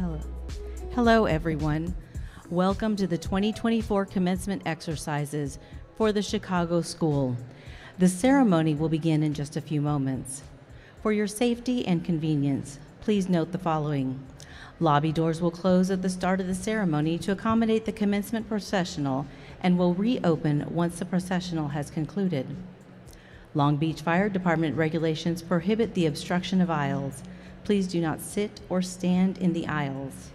Hello. Hello, everyone. Welcome to the 2024 commencement exercises for the Chicago School. The ceremony will begin in just a few moments. For your safety and convenience, please note the following. Lobby doors will close at the start of the ceremony to accommodate the commencement processional and will reopen once the processional has concluded. Long Beach Fire Department regulations prohibit the obstruction of aisles. Please do not sit or stand in the aisles.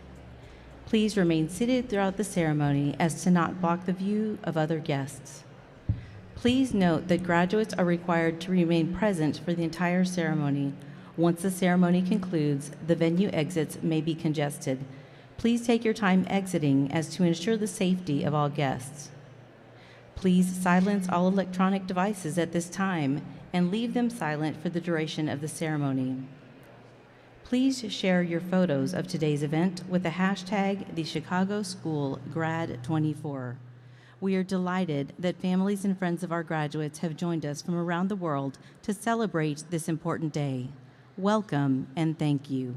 Please remain seated throughout the ceremony as to not block the view of other guests. Please note that graduates are required to remain present for the entire ceremony. Once the ceremony concludes, the venue exits may be congested. Please take your time exiting as to ensure the safety of all guests. Please silence all electronic devices at this time and leave them silent for the duration of the ceremony. Please share your photos of today's event with the hashtag #TheChicagoSchoolGrad24. We are delighted that families and friends of our graduates have joined us from around the world to celebrate this important day. Welcome and thank you.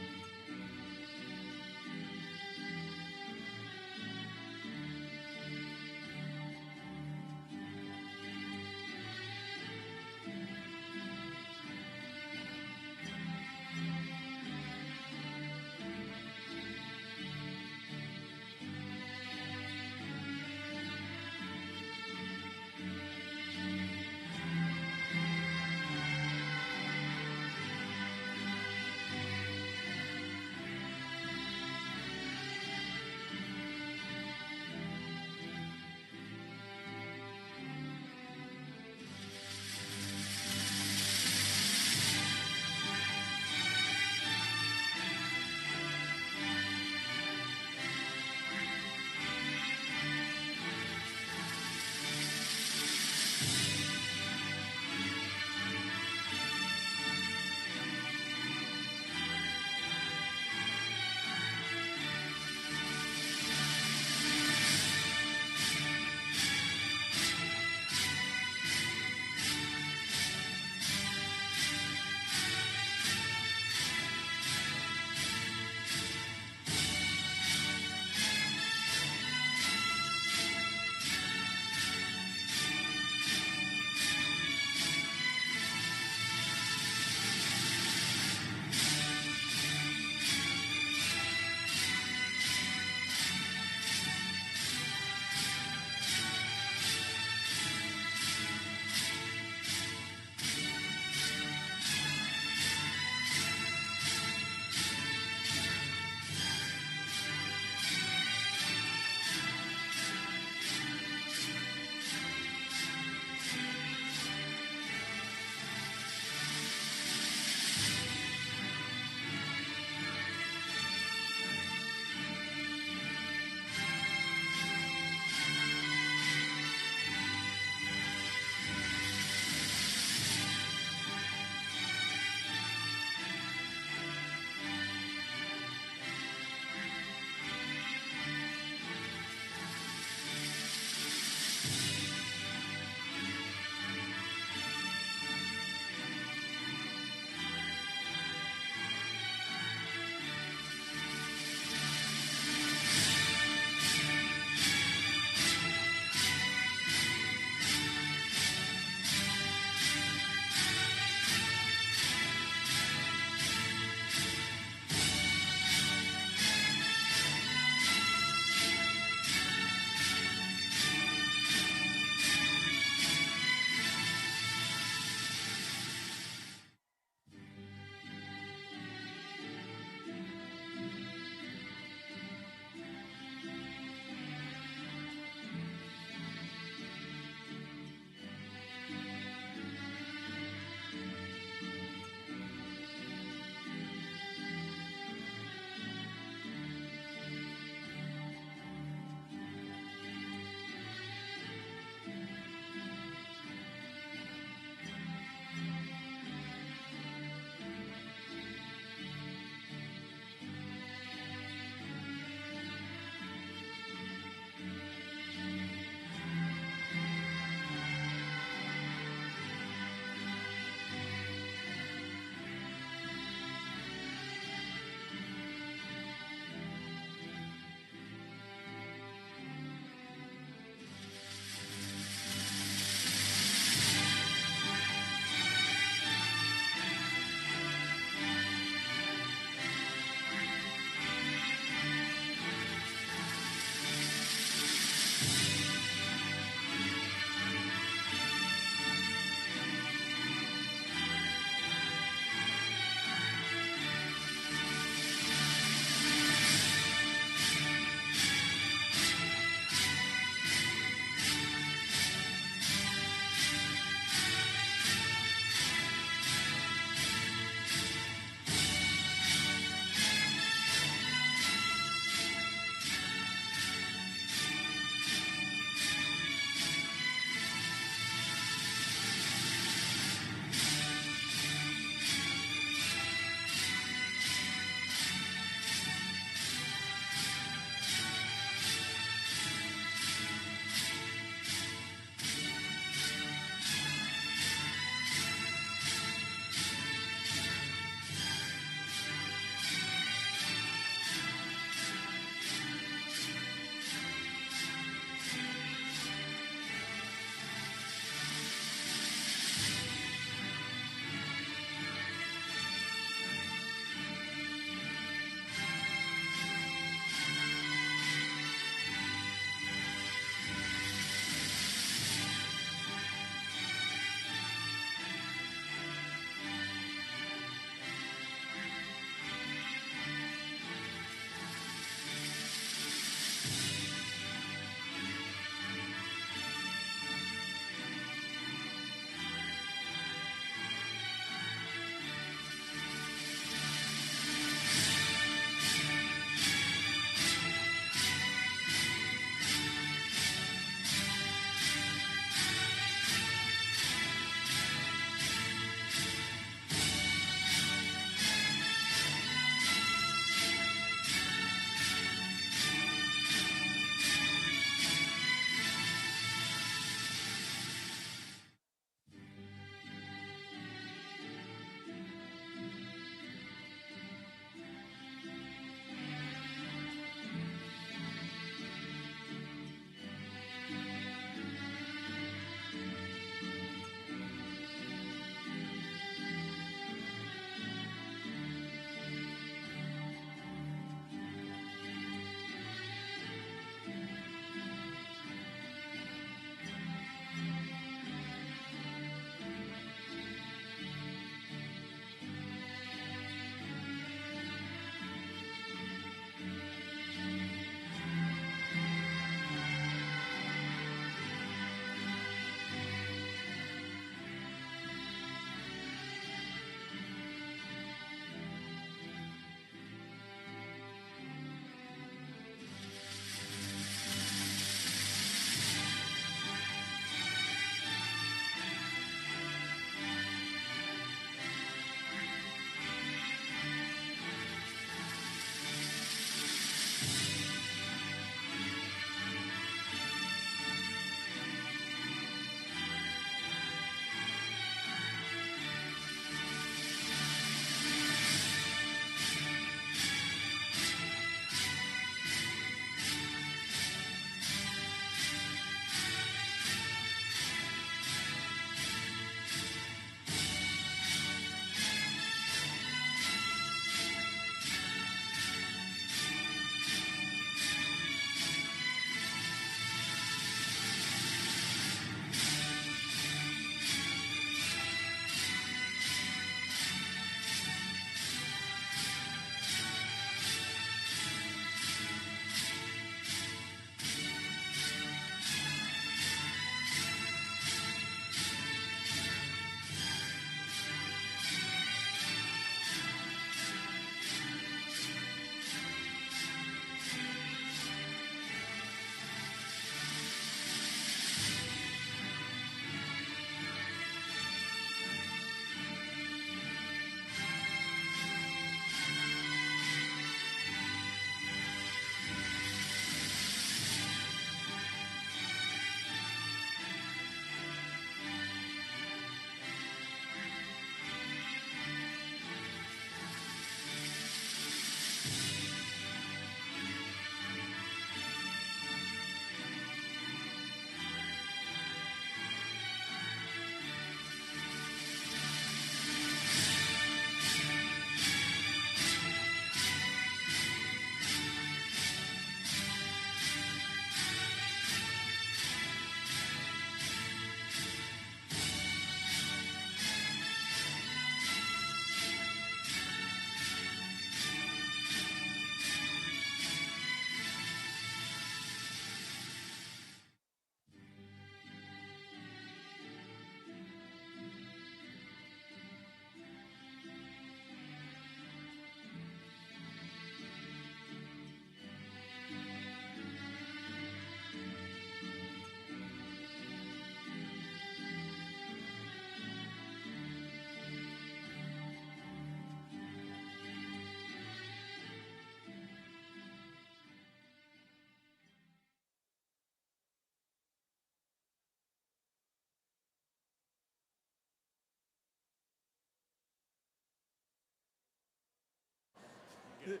Should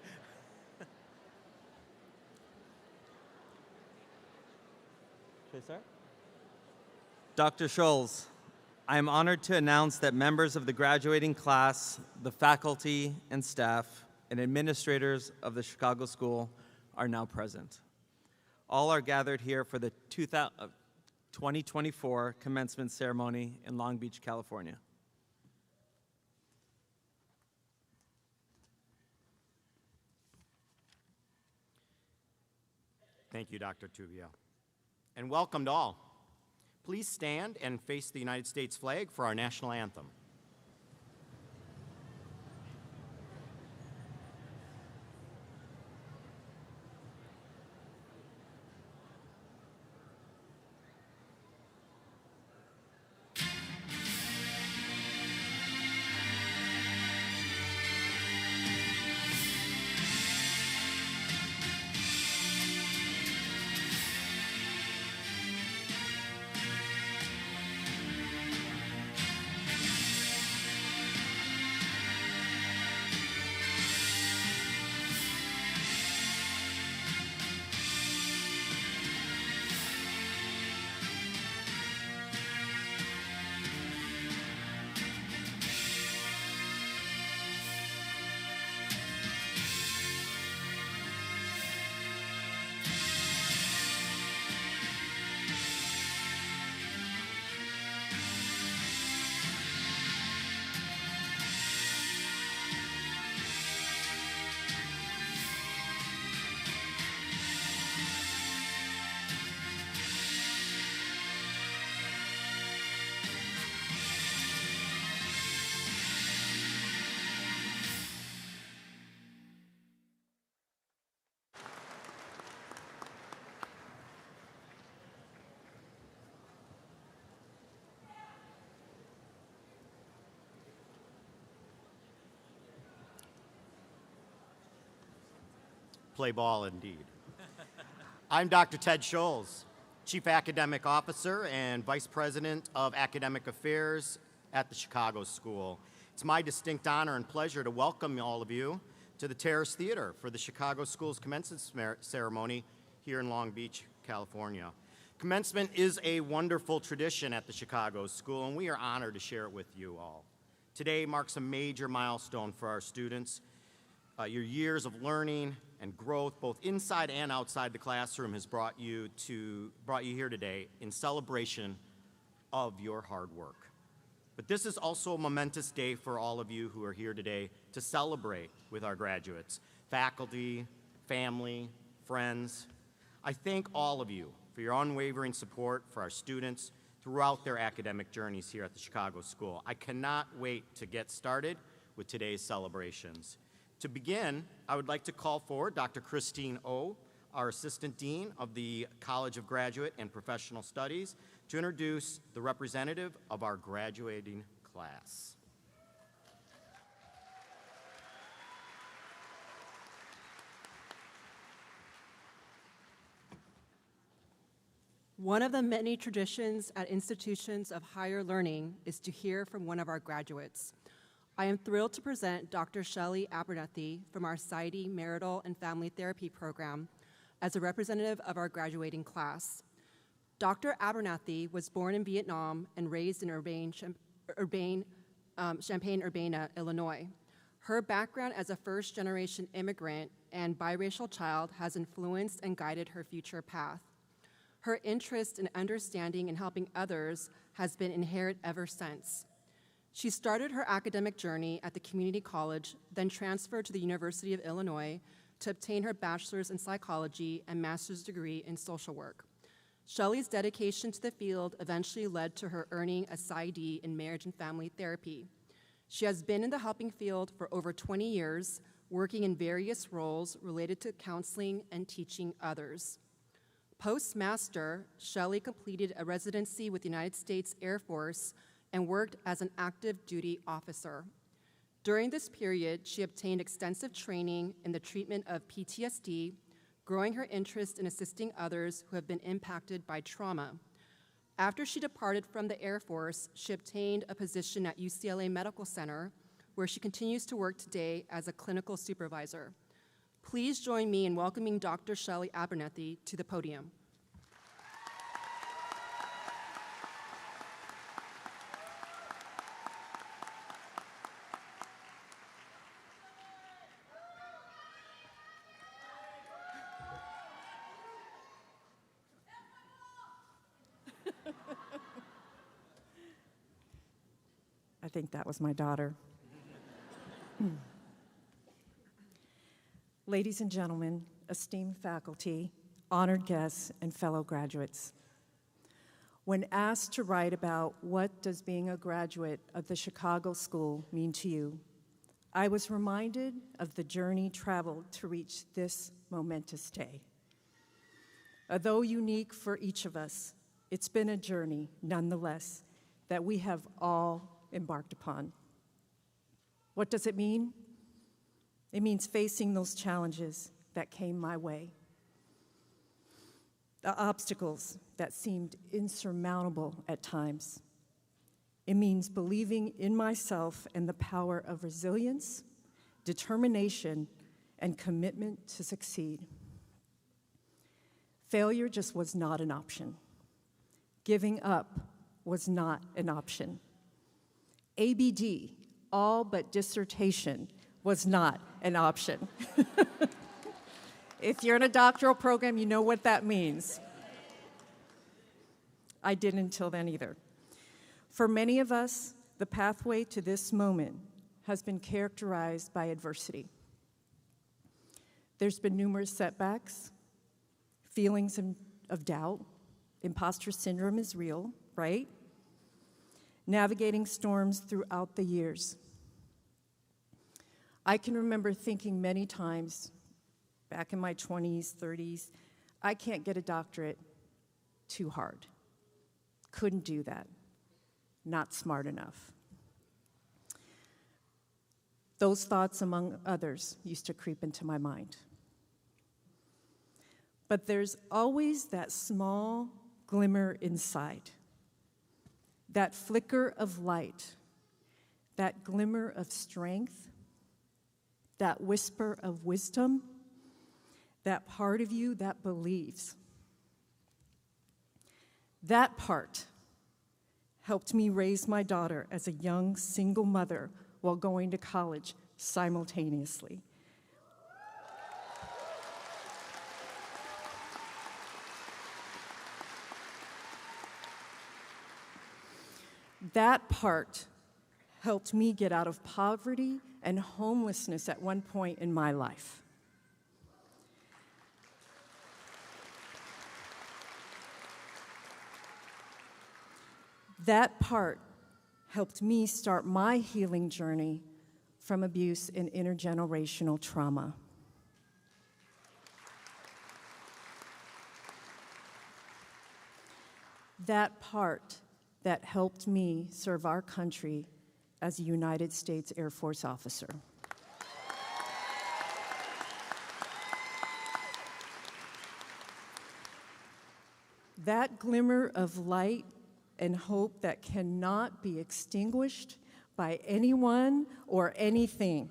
I start? Dr. Scholes, I am honored to announce that members of the graduating class, the faculty and staff, and administrators of the Chicago School are now present. All are gathered here for the 2024 commencement ceremony in Long Beach, California. Thank you, Dr. Tubio. And welcome to all. Please stand and face the United States flag for our national anthem. Play ball indeed. I'm Dr. Ted Scholes, Chief Academic Officer and Vice President of Academic Affairs at the Chicago School. It's my distinct honor and pleasure to welcome all of you to the Terrace Theater for the Chicago School's commencement ceremony here in Long Beach, California. Commencement is a wonderful tradition at the Chicago School, and we are honored to share it with you all. Today marks a major milestone for our students. Your years of learning and growth, both inside and outside the classroom, has brought you here today in celebration of your hard work. But this is also a momentous day for all of you who are here today to celebrate with our graduates, faculty, family, friends. I thank all of you for your unwavering support for our students throughout their academic journeys here at the Chicago School. I cannot wait to get started with today's celebrations. To begin, I would like to call forward Dr. Christine O., our Assistant Dean of the College of Graduate and Professional Studies, to introduce the representative of our graduating class. One of the many traditions at institutions of higher learning is to hear from one of our graduates. I am thrilled to present Dr. Shelley Abernethy from our PsyD Marital and Family Therapy Program as a representative of our graduating class. Dr. Abernethy was born in Vietnam and raised in Champaign-Urbana, Illinois. Her background as a first-generation immigrant and biracial child has influenced and guided her future path. Her interest in understanding and helping others has been inherent ever since. She started her academic journey at the community college, then transferred to the University of Illinois to obtain her bachelor's in psychology and master's degree in social work. Shelley's dedication to the field eventually led to her earning a PsyD in marriage and family therapy. She has been in the helping field for over 20 years, working in various roles related to counseling and teaching others. Postmaster, Shelley completed a residency with the United States Air Force and worked as an active duty officer. During this period, she obtained extensive training in the treatment of PTSD, growing her interest in assisting others who have been impacted by trauma. After she departed from the Air Force, she obtained a position at UCLA Medical Center, where she continues to work today as a clinical supervisor. Please join me in welcoming Dr. Shelley Abernethy to the podium. I think that was my daughter. Ladies and gentlemen, esteemed faculty, honored guests, and fellow graduates. When asked to write about what does being a graduate of the Chicago School mean to you, I was reminded of the journey traveled to reach this momentous day. Although unique for each of us, it's been a journey, nonetheless, that we have all embarked upon. What does it mean? It means facing those challenges that came my way, the obstacles that seemed insurmountable at times. It means believing in myself and the power of resilience, determination, and commitment to succeed. Failure just was not an option. Giving up was not an option. ABD, all but dissertation, was not an option. If you're in a doctoral program, you know what that means. I didn't until then either. For many of us, the pathway to this moment has been characterized by adversity. There's been numerous setbacks, feelings of doubt. Imposter syndrome is real, right? Navigating storms throughout the years. I can remember thinking many times, back in my 20s, 30s, I can't get a doctorate, too hard. Couldn't do that. Not smart enough. Those thoughts, among others, used to creep into my mind. But there's always that small glimmer inside, that flicker of light, that glimmer of strength, that whisper of wisdom, that part of you that believes. That part helped me raise my daughter as a young single mother while going to college simultaneously. That part helped me get out of poverty and homelessness at one point in my life. That part helped me start my healing journey from abuse and intergenerational trauma. That part that helped me serve our country as a United States Air Force officer. That glimmer of light and hope that cannot be extinguished by anyone or anything.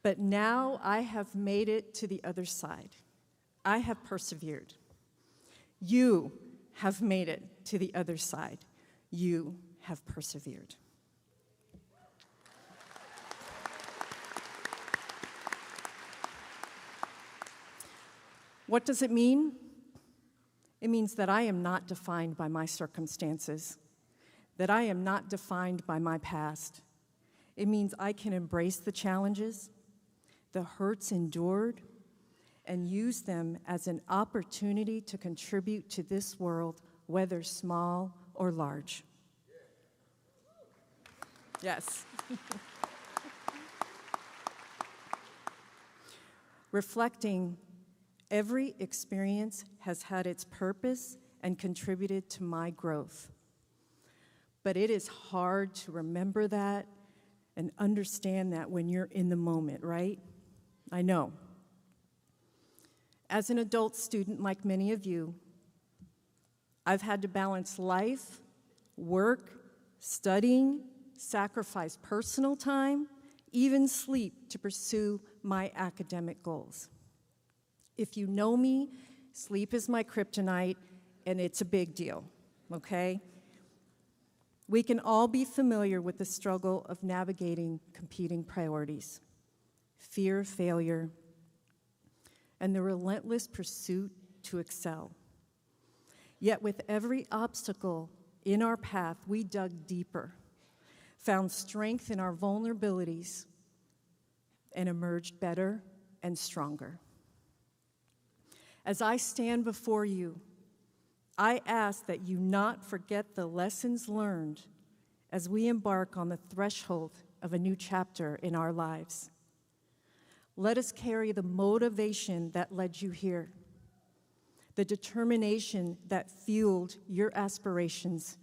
But now I have made it to the other side. I have persevered. You have made it to the other side. You have persevered. What does it mean? It means that I am not defined by my circumstances, that I am not defined by my past. It means I can embrace the challenges, the hurts endured, and use them as an opportunity to contribute to this world, whether small or large. Yes. Reflecting, every experience has had its purpose and contributed to my growth. But it is hard to remember that and understand that when you're in the moment, right? I know. As an adult student, like many of you, I've had to balance life, work, studying, sacrifice personal time, even sleep to pursue my academic goals. If you know me, sleep is my kryptonite, and it's a big deal, okay? We can all be familiar with the struggle of navigating competing priorities, fear of failure, and the relentless pursuit to excel. Yet with every obstacle in our path, we dug deeper, found strength in our vulnerabilities, and emerged better and stronger. As I stand before you, I ask that you not forget the lessons learned as we embark on the threshold of a new chapter in our lives. Let us carry the motivation that led you here, the determination that fueled your aspirations,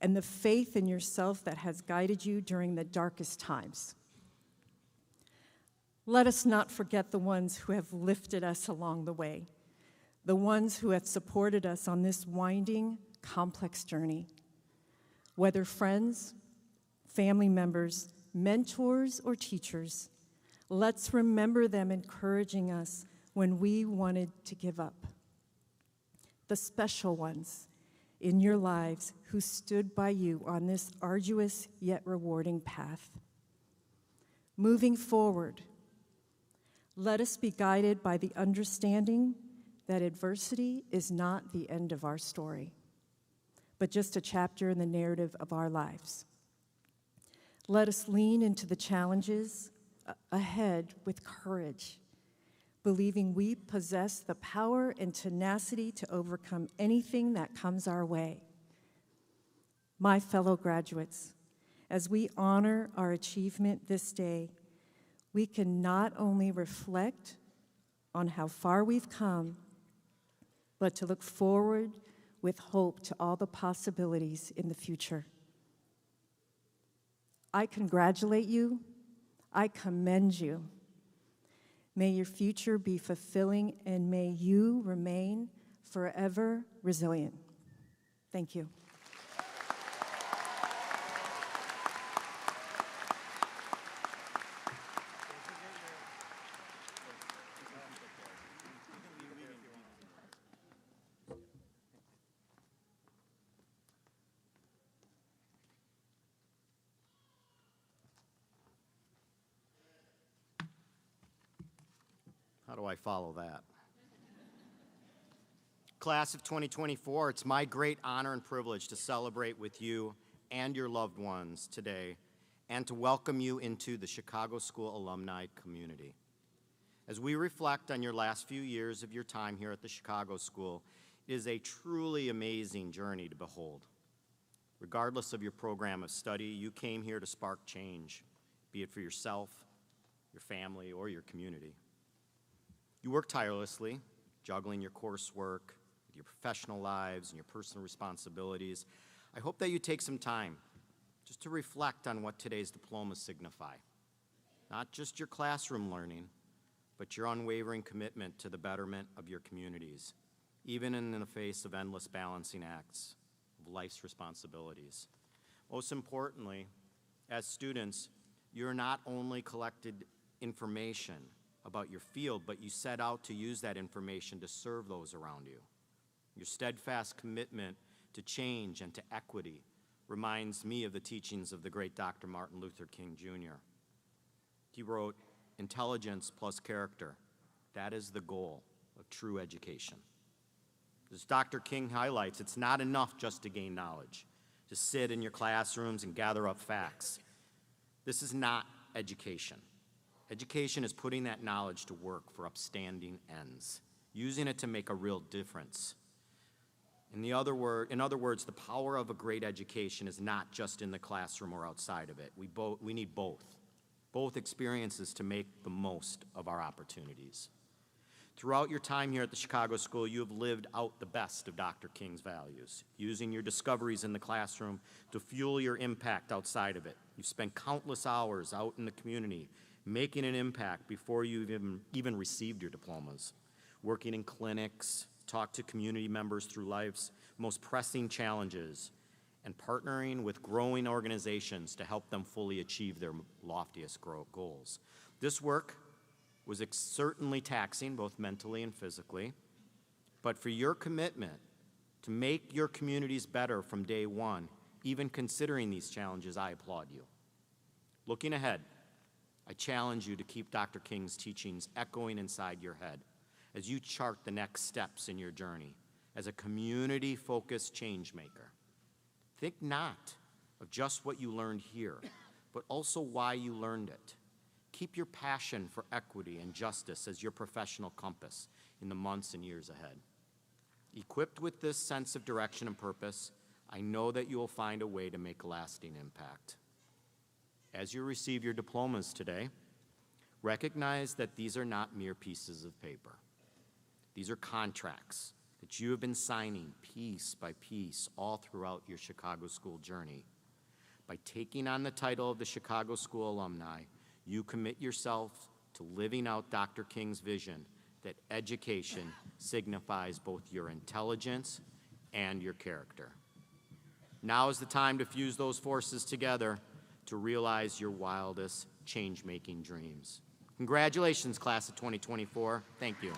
and the faith in yourself that has guided you during the darkest times. Let us not forget the ones who have lifted us along the way, the ones who have supported us on this winding, complex journey. Whether friends, family members, mentors, or teachers, let's remember them encouraging us when we wanted to give up. The special ones in your lives who stood by you on this arduous yet rewarding path. Moving forward, let us be guided by the understanding that adversity is not the end of our story, but just a chapter in the narrative of our lives. Let us lean into the challenges ahead with courage, believing we possess the power and tenacity to overcome anything that comes our way. My fellow graduates, as we honor our achievement this day, we can not only reflect on how far we've come, but to look forward with hope to all the possibilities in the future. I congratulate you. I commend you. May your future be fulfilling, and may you remain forever resilient. Thank you. How do I follow that? Class of 2024, it's my great honor and privilege to celebrate with you and your loved ones today and to welcome you into the Chicago School alumni community. As we reflect on your last few years of your time here at the Chicago School, it is a truly amazing journey to behold. Regardless of your program of study, you came here to spark change, be it for yourself, your family, or your community. You work tirelessly, juggling your coursework, your professional lives, and your personal responsibilities. I hope that you take some time just to reflect on what today's diplomas signify. Not just your classroom learning, but your unwavering commitment to the betterment of your communities, even in the face of endless balancing acts of life's responsibilities. Most importantly, as students, you're not only collected information about your field, but you set out to use that information to serve those around you. Your steadfast commitment to change and to equity reminds me of the teachings of the great Dr. Martin Luther King Jr. He wrote, "Intelligence plus character, that is the goal of true education." As Dr. King highlights, it's not enough just to gain knowledge, to sit in your classrooms and gather up facts. This is not education. Education is putting that knowledge to work for upstanding ends, using it to make a real difference. In other words, the power of a great education is not just in the classroom or outside of it. We need both experiences to make the most of our opportunities. Throughout your time here at the Chicago School, you have lived out the best of Dr. King's values, using your discoveries in the classroom to fuel your impact outside of it. You've spent countless hours out in the community, making an impact before you even received your diplomas, working in clinics, talk to community members through life's most pressing challenges, and partnering with growing organizations to help them fully achieve their loftiest goals. This work was certainly taxing, both mentally and physically, but for your commitment to make your communities better from day one, even considering these challenges, I applaud you. Looking ahead, I challenge you to keep Dr. King's teachings echoing inside your head as you chart the next steps in your journey as a community-focused change maker. Think not of just what you learned here, but also why you learned it. Keep your passion for equity and justice as your professional compass in the months and years ahead. Equipped with this sense of direction and purpose, I know that you will find a way to make a lasting impact. As you receive your diplomas today, recognize that these are not mere pieces of paper. These are contracts that you have been signing piece by piece all throughout your Chicago School journey. By taking on the title of the Chicago School alumni, you commit yourself to living out Dr. King's vision that education signifies both your intelligence and your character. Now is the time to fuse those forces together to realize your wildest change-making dreams. Congratulations, class of 2024. Thank you.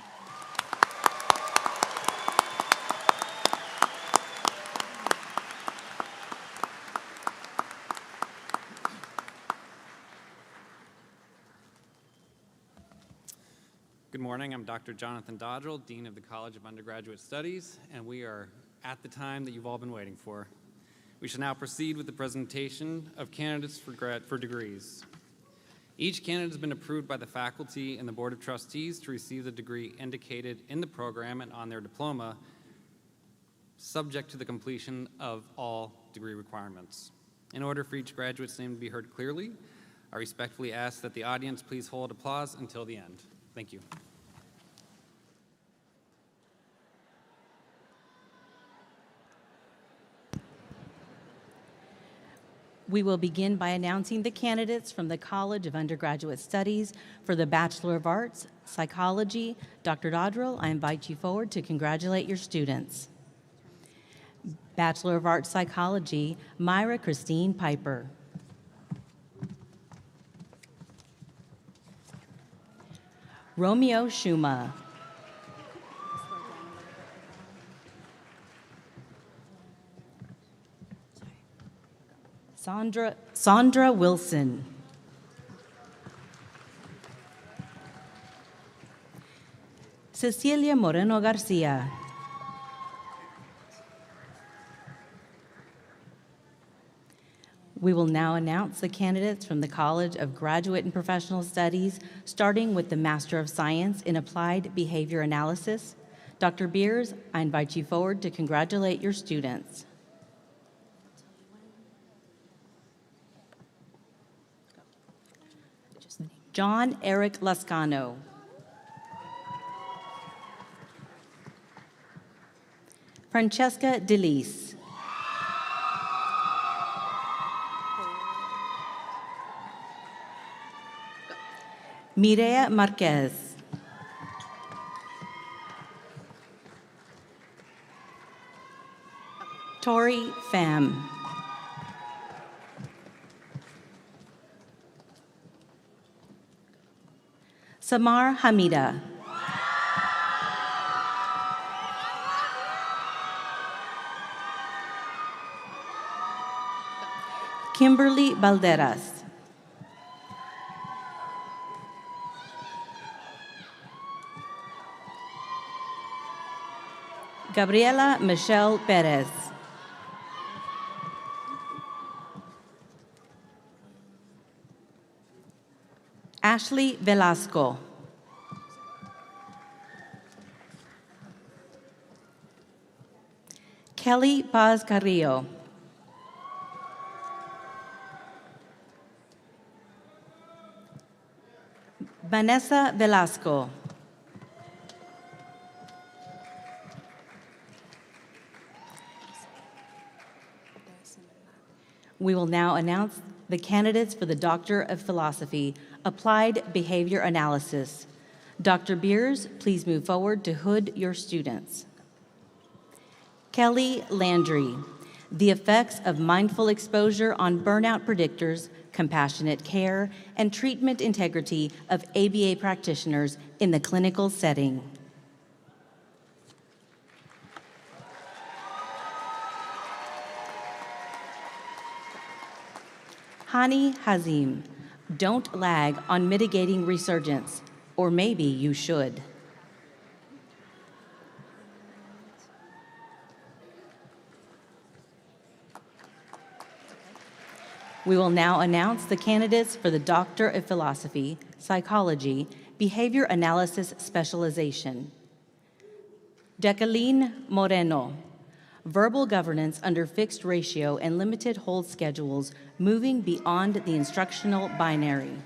Good morning, I'm Dr. Jonathan Dodrell, Dean of the College of Undergraduate Studies, and we are at the time that you've all been waiting for. We shall now proceed with the presentation of candidates for degrees. Each candidate has been approved by the faculty and the Board of Trustees to receive the degree indicated in the program and on their diploma, subject to the completion of all degree requirements. In order for each graduate's name to be heard clearly, I respectfully ask that the audience please hold applause until the end. Thank you. We will begin by announcing the candidates from the College of Undergraduate Studies for the Bachelor of Arts, Psychology. Dr. Dodrell, I invite you forward to congratulate your students. Bachelor of Arts, Psychology, Myra Christine Piper. Romeo Schuma. Sandra Wilson. Cecilia Moreno Garcia. We will now announce the candidates from the College of Graduate and Professional Studies, starting with the Master of Science in Applied Behavior Analysis. Dr. Beers, I invite you forward to congratulate your students. John Eric Lascano. Francesca DeLise. Mireya Marquez. Tori Pham. Samar Hamida. Kimberly Balderas. Gabriela Michelle Perez. Ashley Velasco. Kelly Paz Carrillo. Vanessa Velasco. We will now announce the candidates for the Doctor of Philosophy, Applied Behavior Analysis. Dr. Beers, please move forward to hood your students. Kelly Landry, The Effects of Mindful Exposure on Burnout Predictors, compassionate care, and treatment integrity of ABA practitioners in the clinical setting. Hani Hazim, don't lag on mitigating resurgence, or maybe you should. We will now announce the candidates for the Doctor of Philosophy, Psychology, Behavior Analysis Specialization. Jacqueline Moreno, Verbal Governance under Fixed Ratio and Limited Hold Schedules, Moving Beyond the Instructional Binary.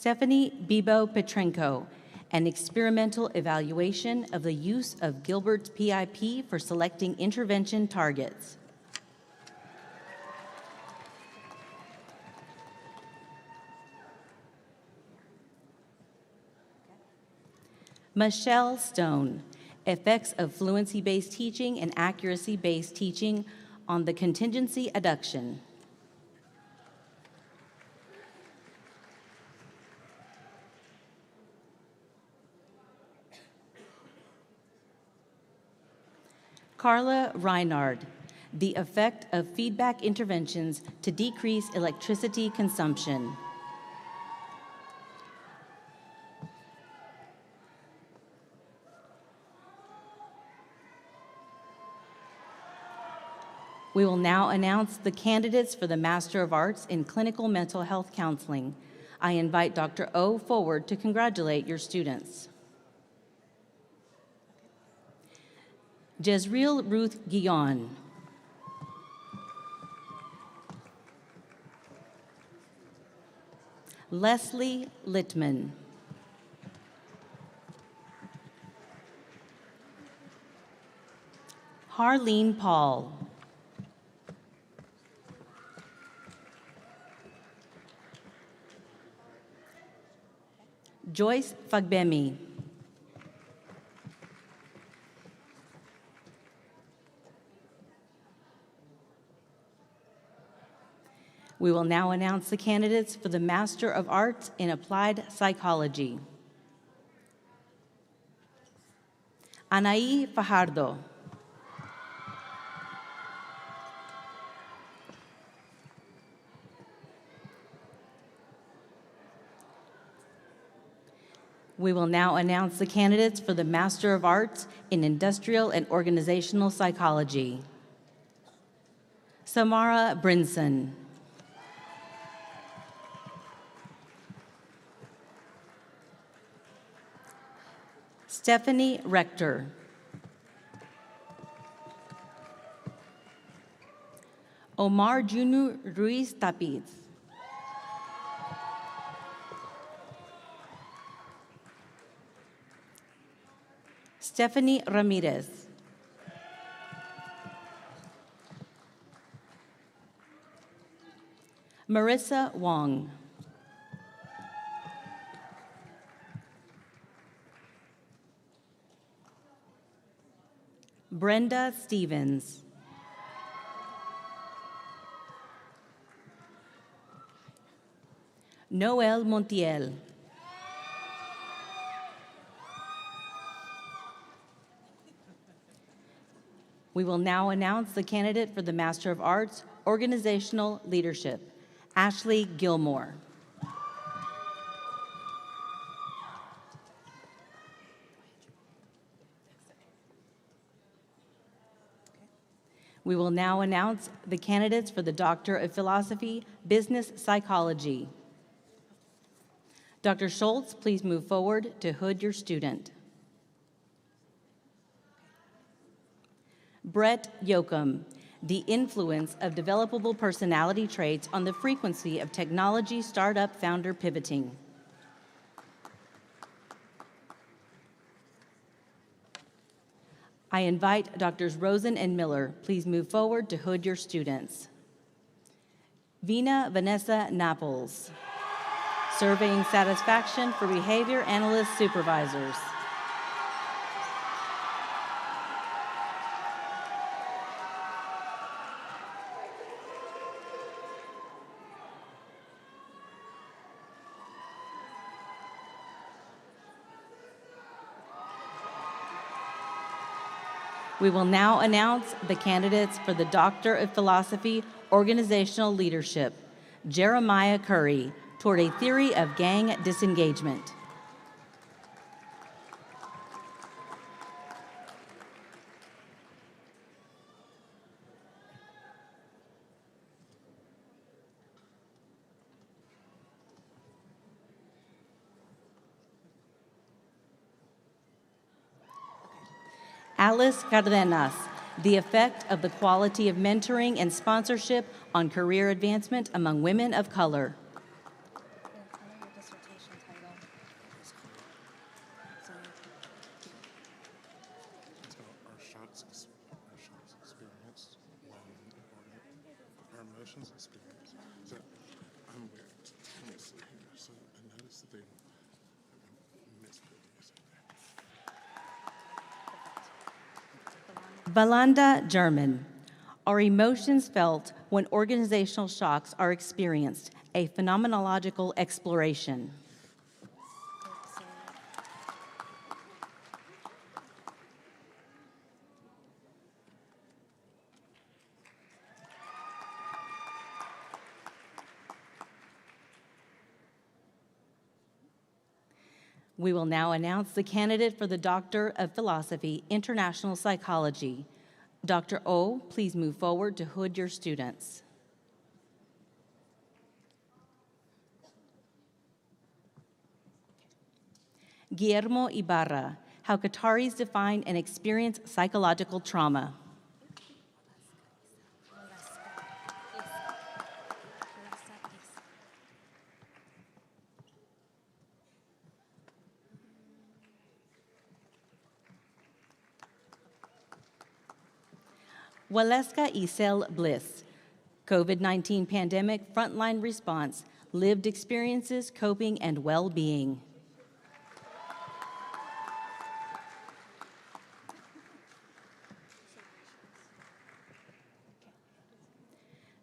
Stephanie Bibo Petrenko, an experimental evaluation of the use of Gilbert's PIP for selecting intervention targets. Michelle Stone, effects of fluency-based teaching and accuracy-based teaching on the contingency adduction. Carla Reinard, the effect of feedback interventions to decrease electricity consumption. We will now announce the candidates for the Master of Arts in Clinical Mental Health Counseling. I invite Dr. O forward to congratulate your students. Jezreel Ruth Guillon. Leslie Littman. Harleen Paul. Joyce Fagbemi. We will now announce the candidates for the Master of Arts in Applied Psychology. Anaí Fajardo. We will now announce the candidates for the Master of Arts in Industrial and Organizational Psychology. Samara Brinson. Stephanie Rector. Omar Junu Ruiz Tapiz. Stephanie Ramirez. Marissa Wong. Brenda Stevens. Noel Montiel. We will now announce the candidate for the Master of Arts, Organizational Leadership, Ashley Gilmore. We will now announce the candidates for the Doctor of Philosophy, Business Psychology. Dr. Schultz, please move forward to hood your student. Brett Yoakum, the influence of developable personality traits on the frequency of technology startup founder pivoting. I invite Drs. Rosen and Miller, please move forward to hood your students. Vina Vanessa Naples, Surveying satisfaction for behavior analyst supervisors. We will now announce the candidates for the Doctor of Philosophy, Organizational Leadership. Jeremiah Curry, toward a theory of gang disengagement. Alice Cardenas, the effect of the quality of mentoring and sponsorship on career advancement among women of color. Valanda German, are emotions felt when organizational shocks are experienced, a phenomenological exploration. We will now announce the candidate for the Doctor of Philosophy, International Psychology. Dr. O, please move forward to hood your students. Guillermo Ibarra, how Qataris define and experience psychological trauma. Waleska Isel Bliss, COVID-19 pandemic frontline response, lived experiences, coping, and well-being.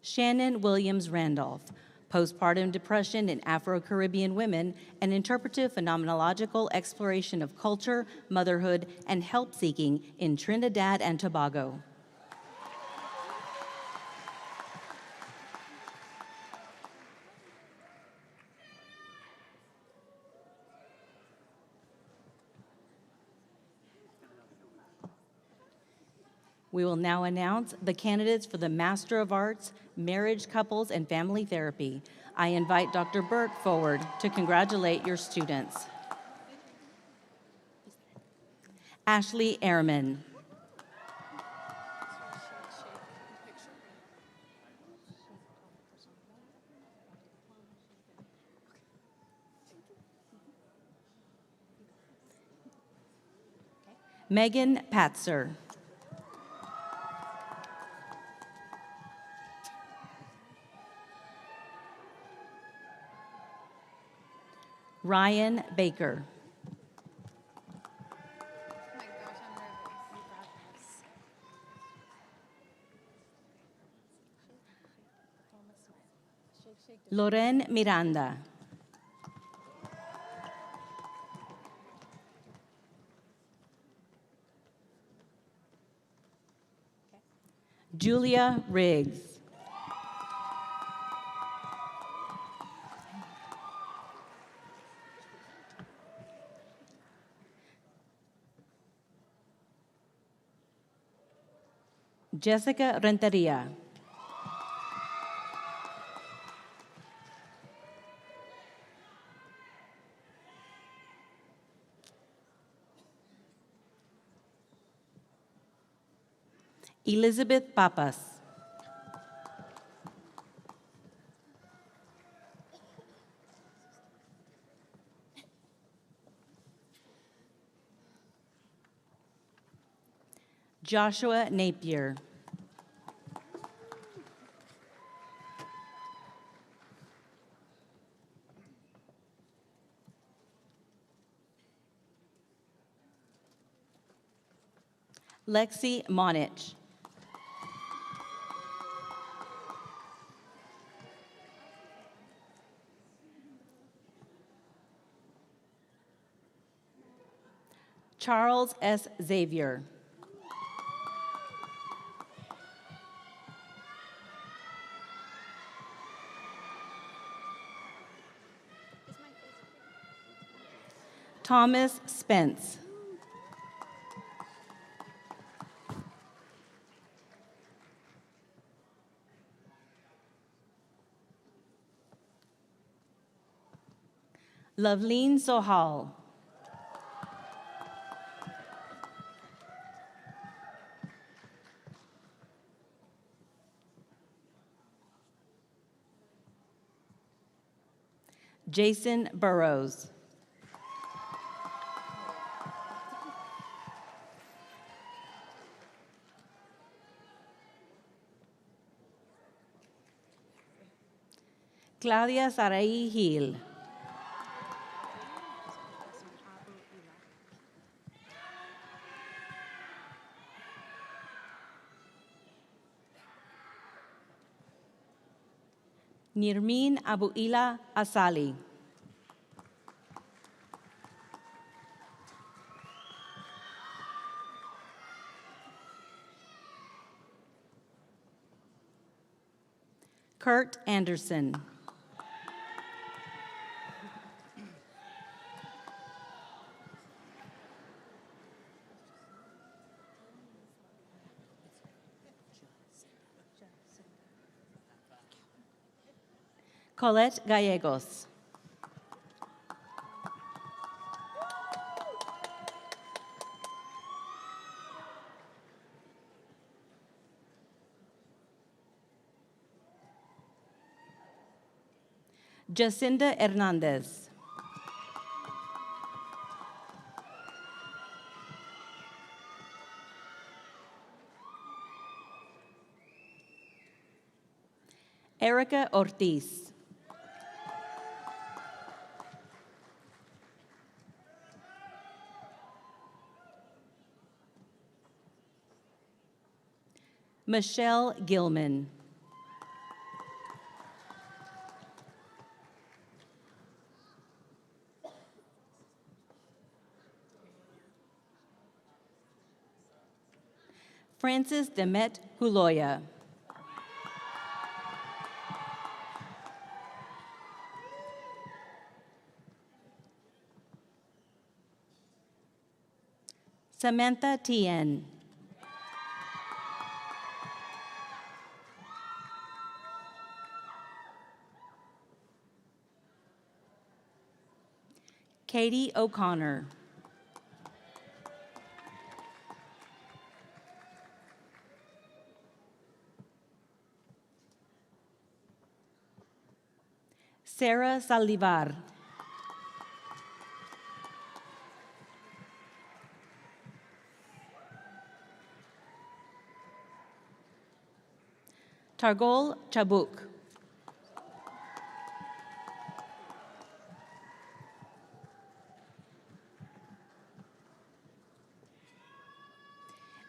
Shannon Williams Randolph, postpartum depression in Afro-Caribbean women, an interpretive phenomenological exploration of culture, motherhood, and help-seeking in Trinidad and Tobago. We will now announce the candidates for the Master of Arts, Marriage, Couples, and Family Therapy. I invite Dr. Burke forward to congratulate your students. Ashley Ehrman. Megan Patzer. Ryan Baker. Loren Miranda. Julia Riggs. Jessica Renteria. Elizabeth Papas. Joshua Napier. Lexi Monich. Charles S. Xavier. Thomas Spence. Loveleen Sohal. Jason Burrows. Claudia Sarai Gil. Nirmin Abuila Asali. Kurt Anderson. Colette Gallegos. Jacinda Hernandez. Erica Ortiz. Michelle Gilman. Francis Demet Huloya. Samantha Tien. Katie O'Connor. Sarah Salivar. Targol Chabuk.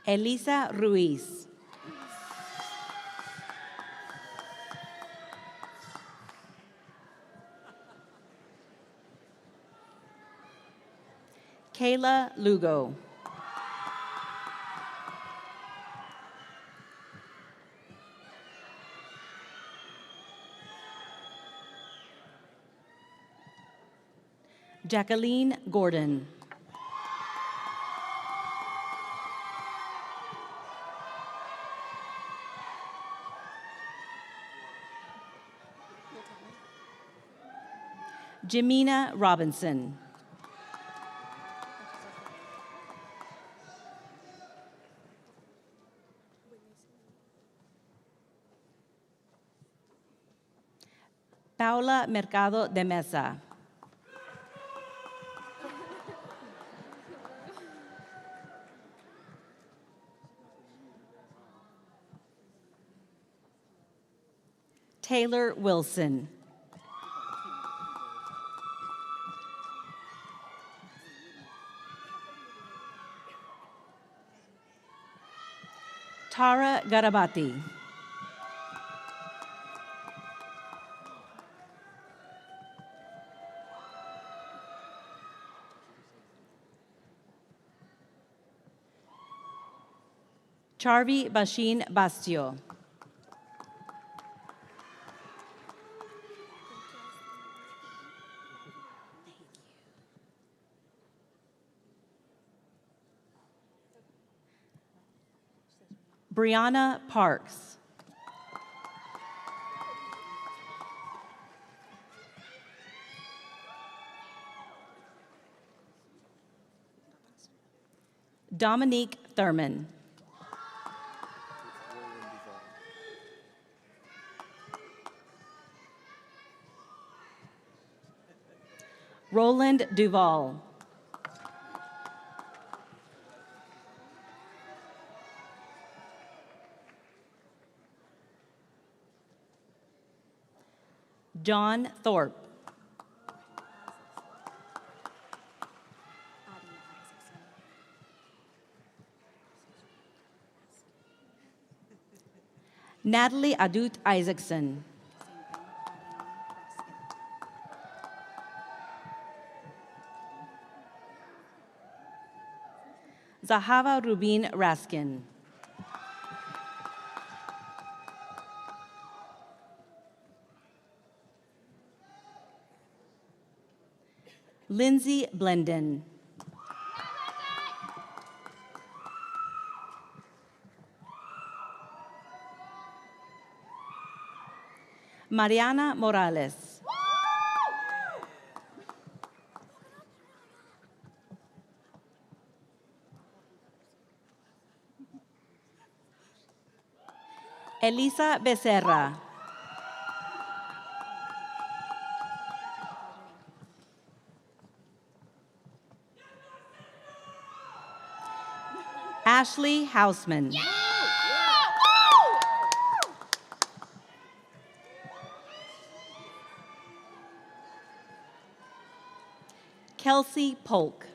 Elisa Ruiz. Kayla Lugo. Jacqueline Gordon. Jimena Robinson. Paula Mercado de Mesa. Taylor Wilson. Tara Garabati. Charvi Bashin Bastio. Brianna Parks. Dominique Thurman. Roland Duval. John Thorpe. Natalie Adut Isaacson. Zahava Rubin Raskin. Lindsay Blenden. Mariana Morales. Elisa Becerra. Ashley Hausman. Kelsey Polk.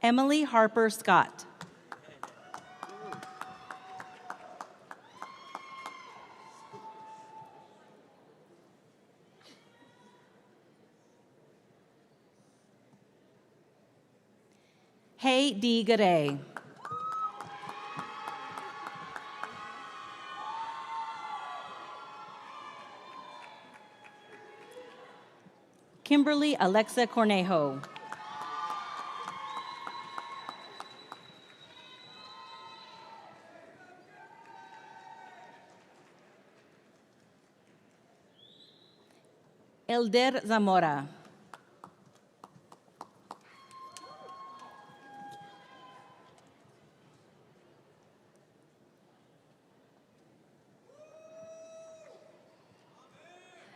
Emily Harper Scott. Hey D. Garay. Kimberly Alexa Cornejo. Elder Zamora.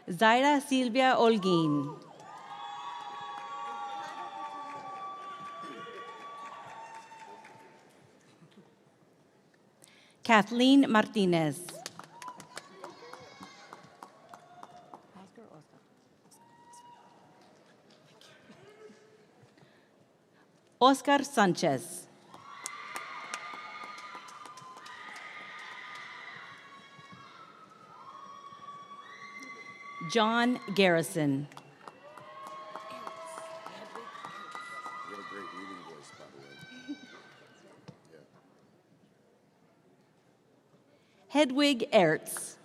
Zaira Silvia Olguin. Kathleen Martinez. Oscar Sanchez. John Garrison. You have a great reading voice, by the way. Yeah. Hedwig Ertz.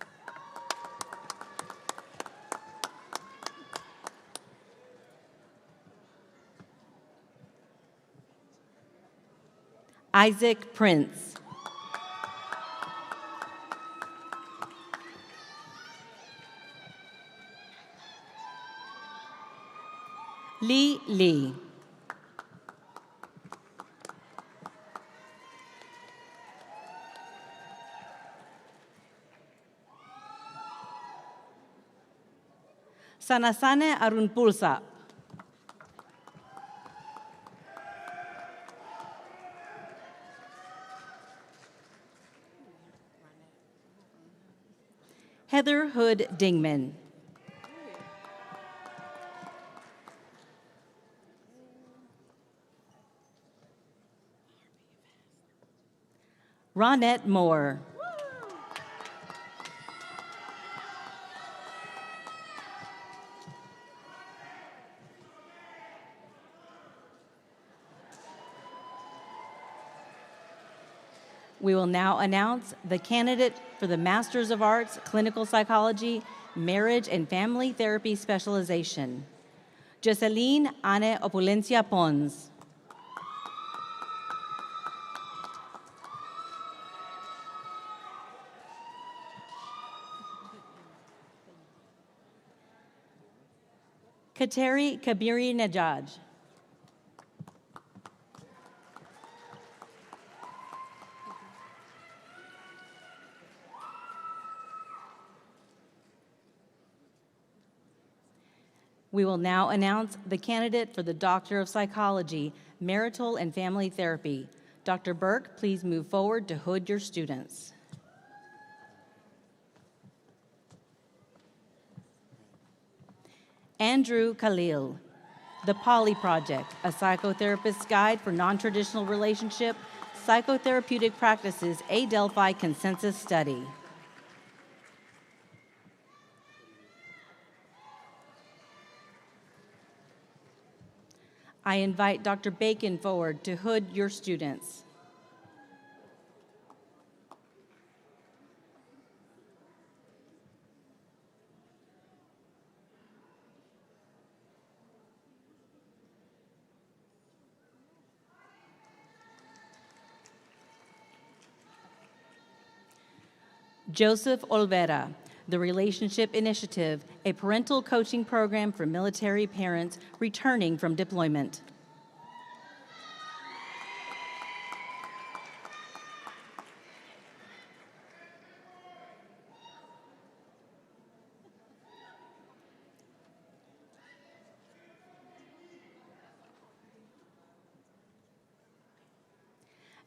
Isaac Prince. Lee Lee. Sanasane Arunpulsa. Heather Hood Dingman. Ronette Moore. We will now announce the candidate for the Masters of Arts, Clinical Psychology, Marriage and Family Therapy Specialization. Jocelyn Anne Opulencia Pons. Kateri Kabiri Najaj. We will now announce the candidate for the Doctor of Psychology, Marital and Family Therapy. Dr. Burke, please move forward to hood your students. Andrew Khalil, The Poly Project, a psychotherapist's guide for non-traditional relationship, psychotherapeutic practices, Adelphi consensus study. I invite Dr. Bacon forward to hood your students. Joseph Olvera, The Relationship Initiative, a parental coaching program for military parents returning from deployment.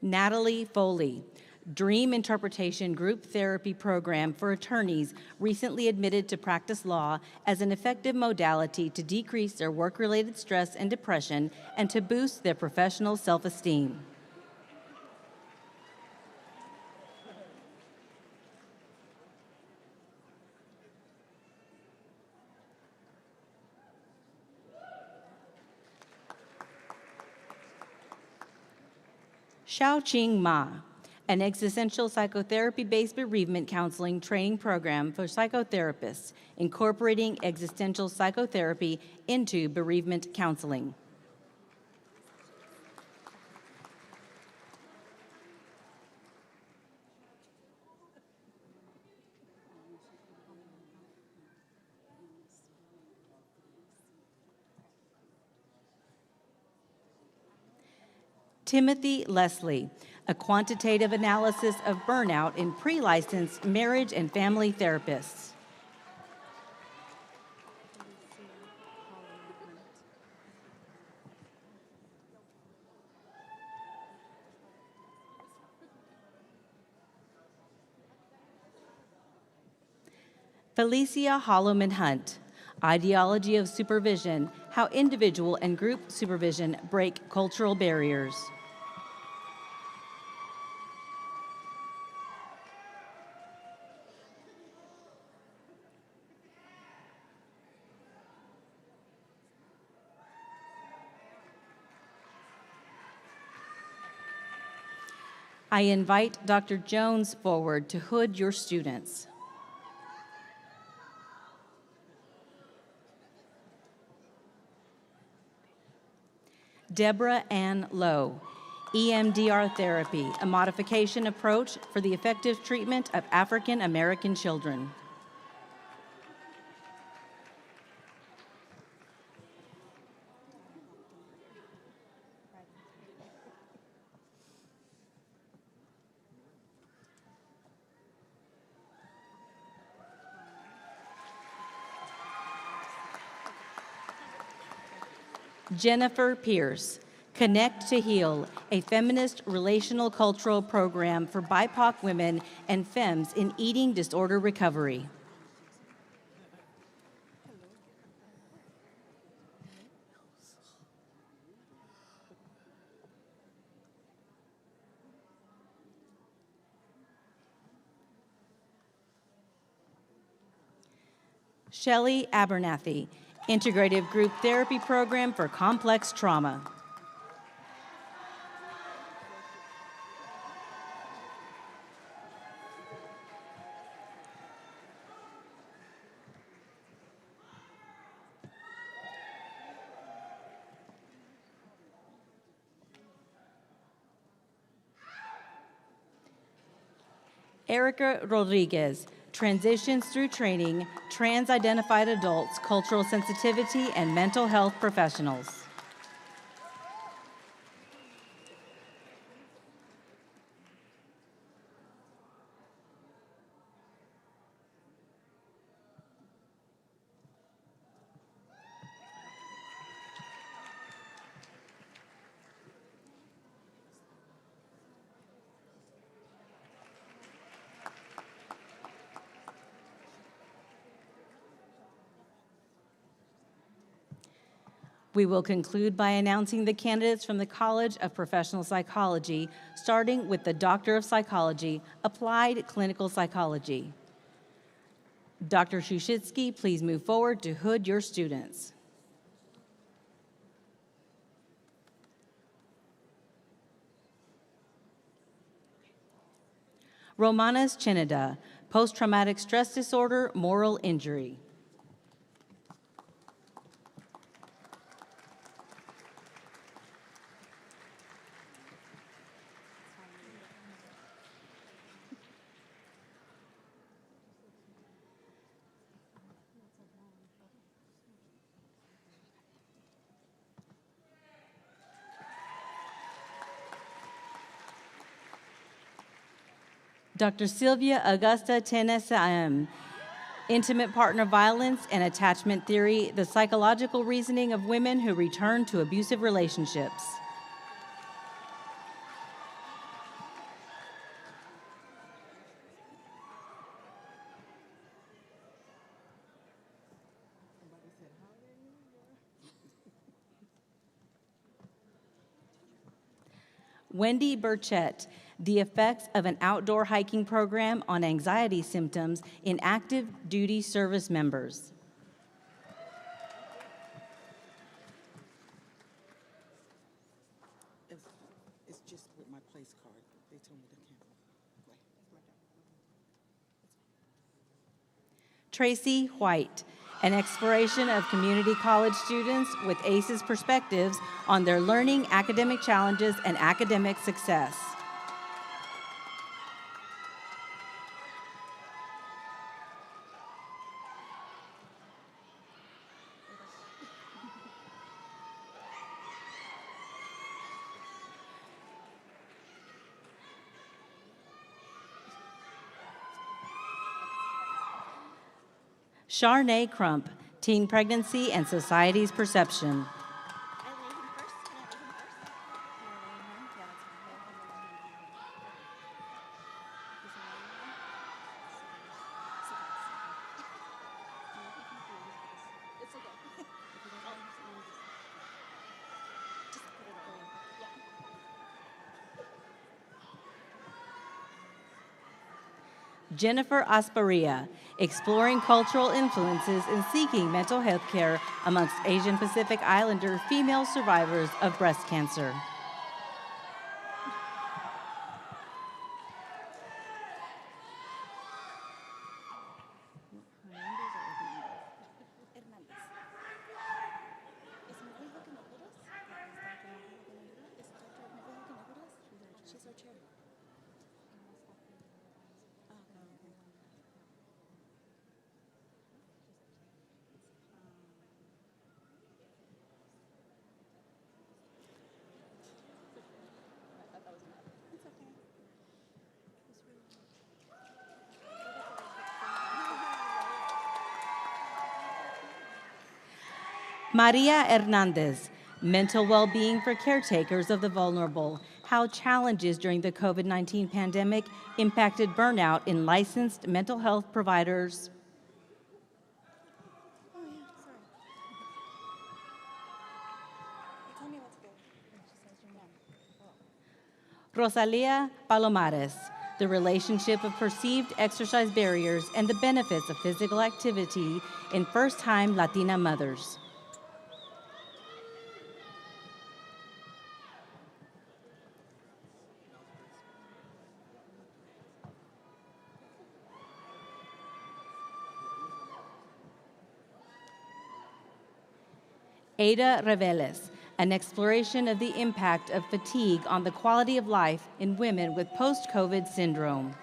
Natalie Foley, Dream Interpretation Group Therapy Program for attorneys recently admitted to practice law as an effective modality to decrease their work-related stress and depression and to boost their professional self-esteem. Xiaoqing Ma, an existential psychotherapy-based bereavement counseling training program for psychotherapists, incorporating existential psychotherapy into bereavement counseling. Timothy Leslie, a quantitative analysis of burnout in pre-licensed marriage and family therapists. Felicia Holloman Hunt, Ideology of Supervision, How Individual and Group Supervision Break Cultural Barriers. I invite Dr. Jones forward to hood your students. Deborah Ann Lowe, EMDR therapy, a modification approach for the effective treatment of African American children. Jennifer Pierce, Connect to Heal, a feminist relational cultural program for BIPOC women and femmes in eating disorder recovery. Shelley Abernathy, Integrative Group Therapy Program for Complex Trauma. Erica Rodriguez, Transitions Through Training, Trans-Identified Adults, Cultural Sensitivity, and Mental Health Professionals. We will conclude by announcing the candidates from the College of Professional Psychology, starting with the Doctor of Psychology, Applied Clinical Psychology. Dr. Shushitsky, please move forward to hood your students. Romanas Chineda, Post-Traumatic Stress Disorder, Moral Injury. Dr. Sylvia Augusta Tenes-Am, Intimate Partner Violence and Attachment Theory, the Psychological Reasoning of Women Who Return to Abusive Relationships. Wendy Burchett, the effects of an outdoor hiking program on anxiety symptoms in active duty service members. It's just with my place card. They told me to cancel. Tracy White, an exploration of community college students with ACEs perspectives on their learning, academic challenges, and academic success. Charnay Crump, Teen Pregnancy and Society's Perception. Jennifer Asparia, Exploring Cultural Influences in Seeking Mental Health Care Amongst Asian Pacific Islander Female Survivors of Breast Cancer. Maria Hernandez, Mental Well-Being for Caretakers of the Vulnerable, How Challenges During the COVID-19 Pandemic Impacted Burnout in Licensed Mental Health Providers. Oh, yeah, sorry. You told me what to do. Rosalia Palomares, the relationship of perceived exercise barriers and the benefits of physical activity in first-time Latina mothers. Ada Reveles, an exploration of the impact of fatigue on the quality of life in women with post-COVID syndrome.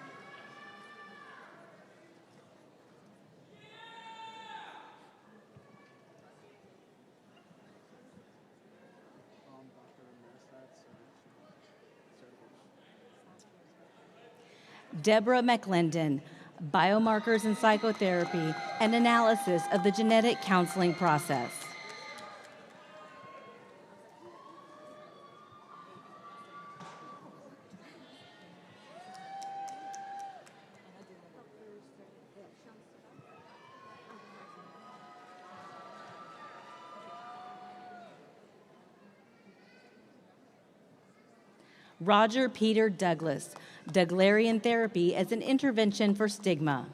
Deborah McClendon, biomarkers in psychotherapy and analysis of the genetic counseling process. Roger Peter Douglas, Douglerian therapy as an intervention for stigma.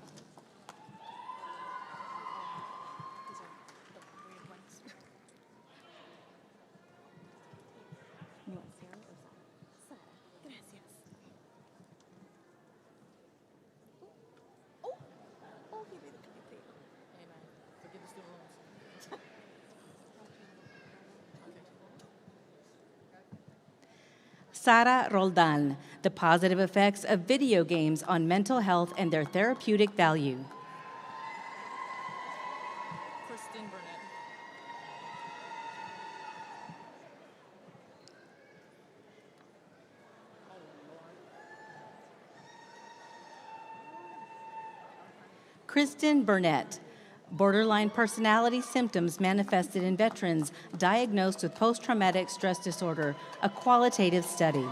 Sara Roldan, the positive effects of video games on mental health and their therapeutic value. Kristen Burnett, borderline personality symptoms manifested in veterans diagnosed with post-traumatic stress disorder, a qualitative study.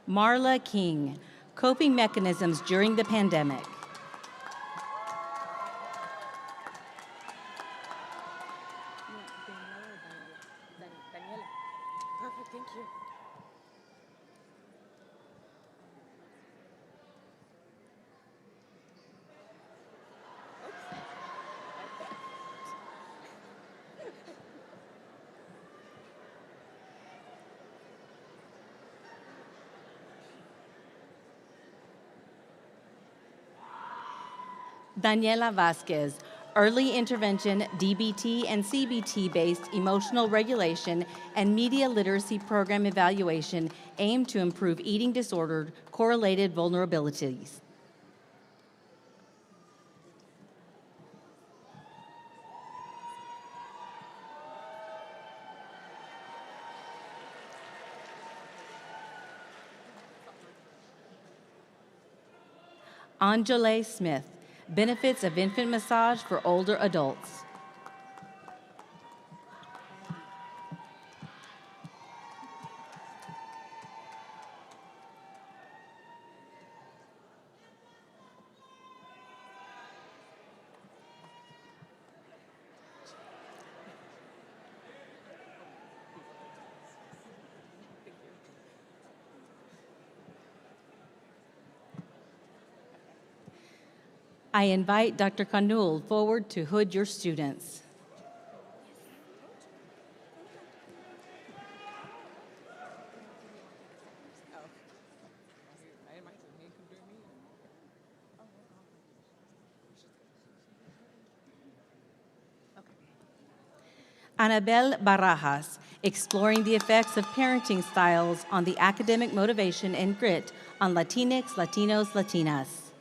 Marla King, coping mechanisms during the pandemic. Perfect, thank you. Daniela Vasquez, early intervention DBT and CBT-based emotional regulation and media literacy program evaluation aimed to improve eating disorder correlated vulnerabilities. Anjale Smith, benefits of infant massage for older adults. I invite Dr. Kanul forward to hood your students. Anabel Barajas, exploring the effects of parenting styles on the academic motivation and grit on Latinx, Latinos, Latinas.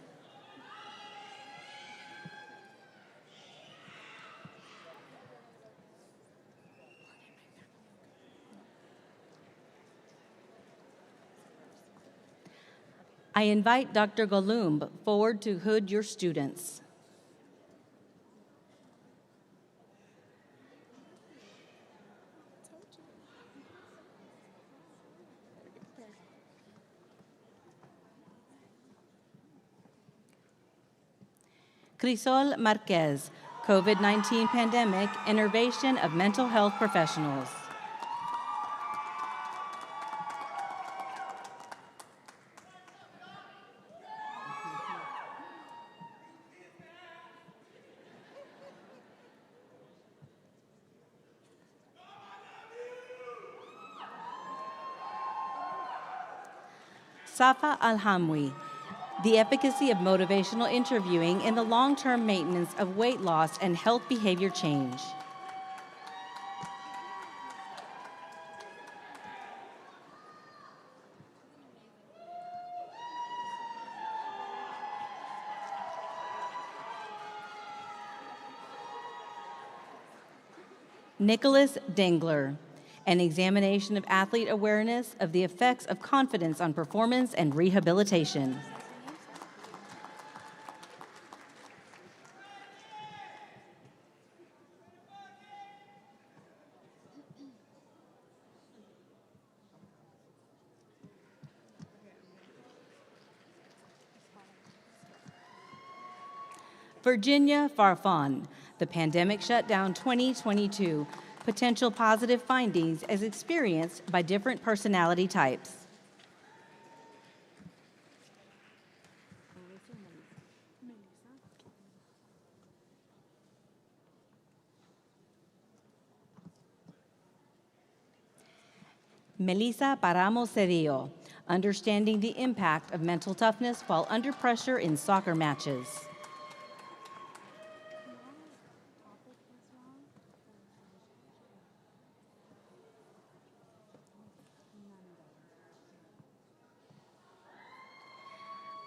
I invite Dr. Golumb forward to hood your students. Crisol Marquez, COVID-19 Pandemic, Innovation of Mental Health Professionals. Safa Alhamwi, the efficacy of motivational interviewing in the long-term maintenance of weight loss and health behavior change. Nicholas Dengler, an examination of athlete awareness of the effects of confidence on performance and rehabilitation. Virginia Farfan, the Pandemic Shutdown 2022, potential positive findings as experienced by different personality types. Melissa Paramo Cedillo, understanding the impact of mental toughness while under pressure in soccer matches.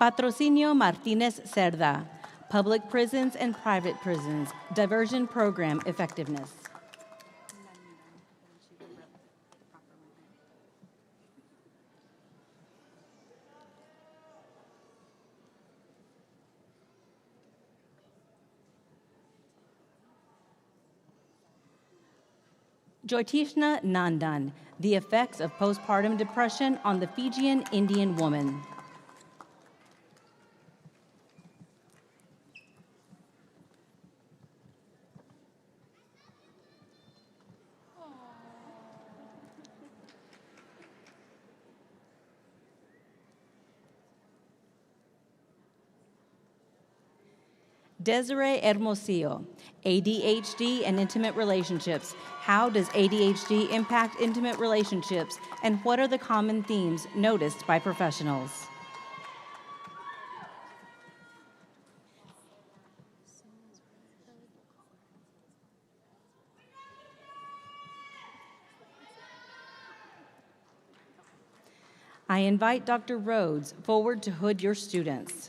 Patrocinio Martinez Cerda, Public Prisons and Private Prisons, Diversion Program Effectiveness. Joytishna Nandan, the effects of postpartum depression on the Fijian Indian woman. Desiree Hermosillo, ADHD and intimate relationships. How does ADHD impact intimate relationships, and what are the common themes noticed by professionals? I invite Dr. Rhodes forward to hood your students.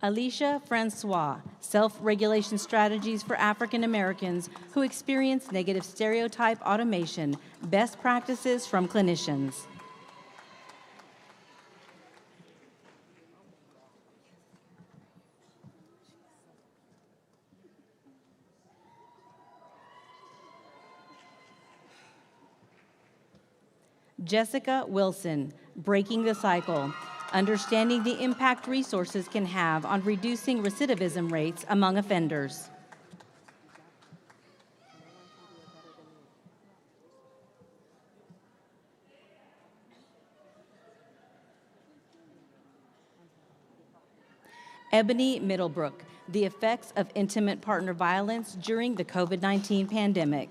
Alicia Francois, Self-Regulation Strategies for African Americans Who Experience Negative Stereotype Automation, Best Practices from Clinicians. Jessica Wilson, Breaking the Cycle, Understanding the Impact Resources Can Have on Reducing Recidivism Rates Among Offenders. Ebony Middlebrook, The Effects of Intimate Partner Violence During the COVID-19 Pandemic.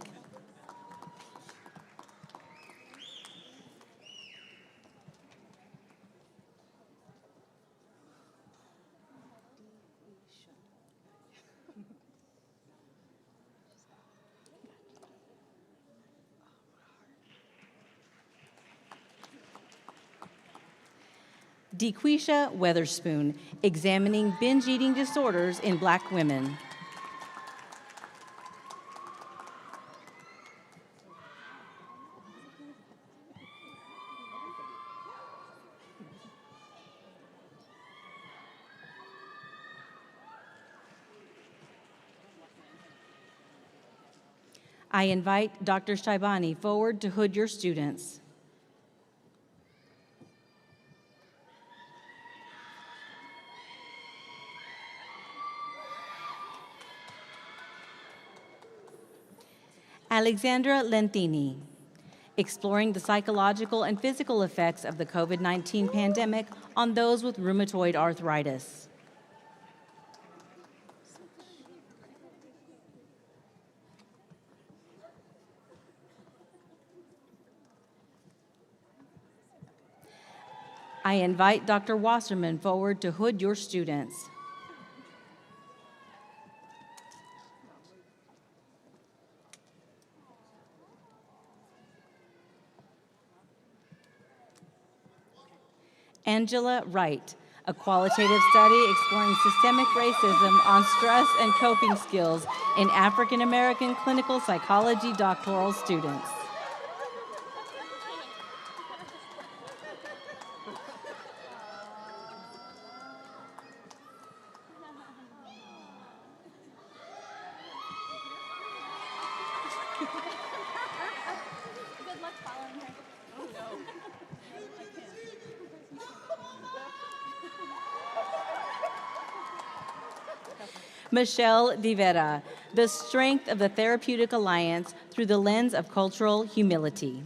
DeQuisha Weatherspoon, Examining Binge Eating Disorders in Black Women. I invite Dr. Shaibani forward to hood your students. Alexandra Lentini, exploring the psychological and physical effects of the COVID-19 pandemic on those with rheumatoid arthritis. I invite Dr. Wasserman forward to hood your students. Angela Wright, a qualitative study exploring systemic racism on stress and coping skills in African American clinical psychology doctoral students. Michelle Divera, the strength of the therapeutic alliance through the lens of cultural humility.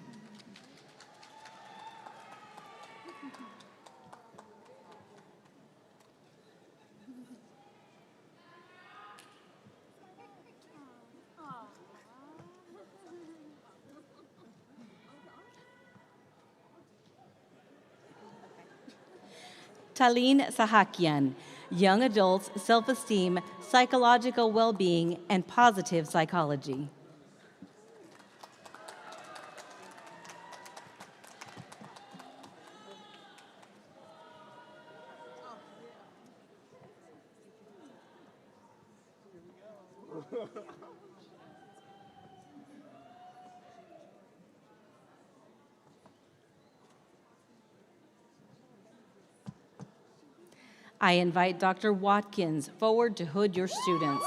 Taline Sahakian, young adults, self-esteem, psychological well-being, and positive psychology. I invite Dr. Watkins forward to hood your students.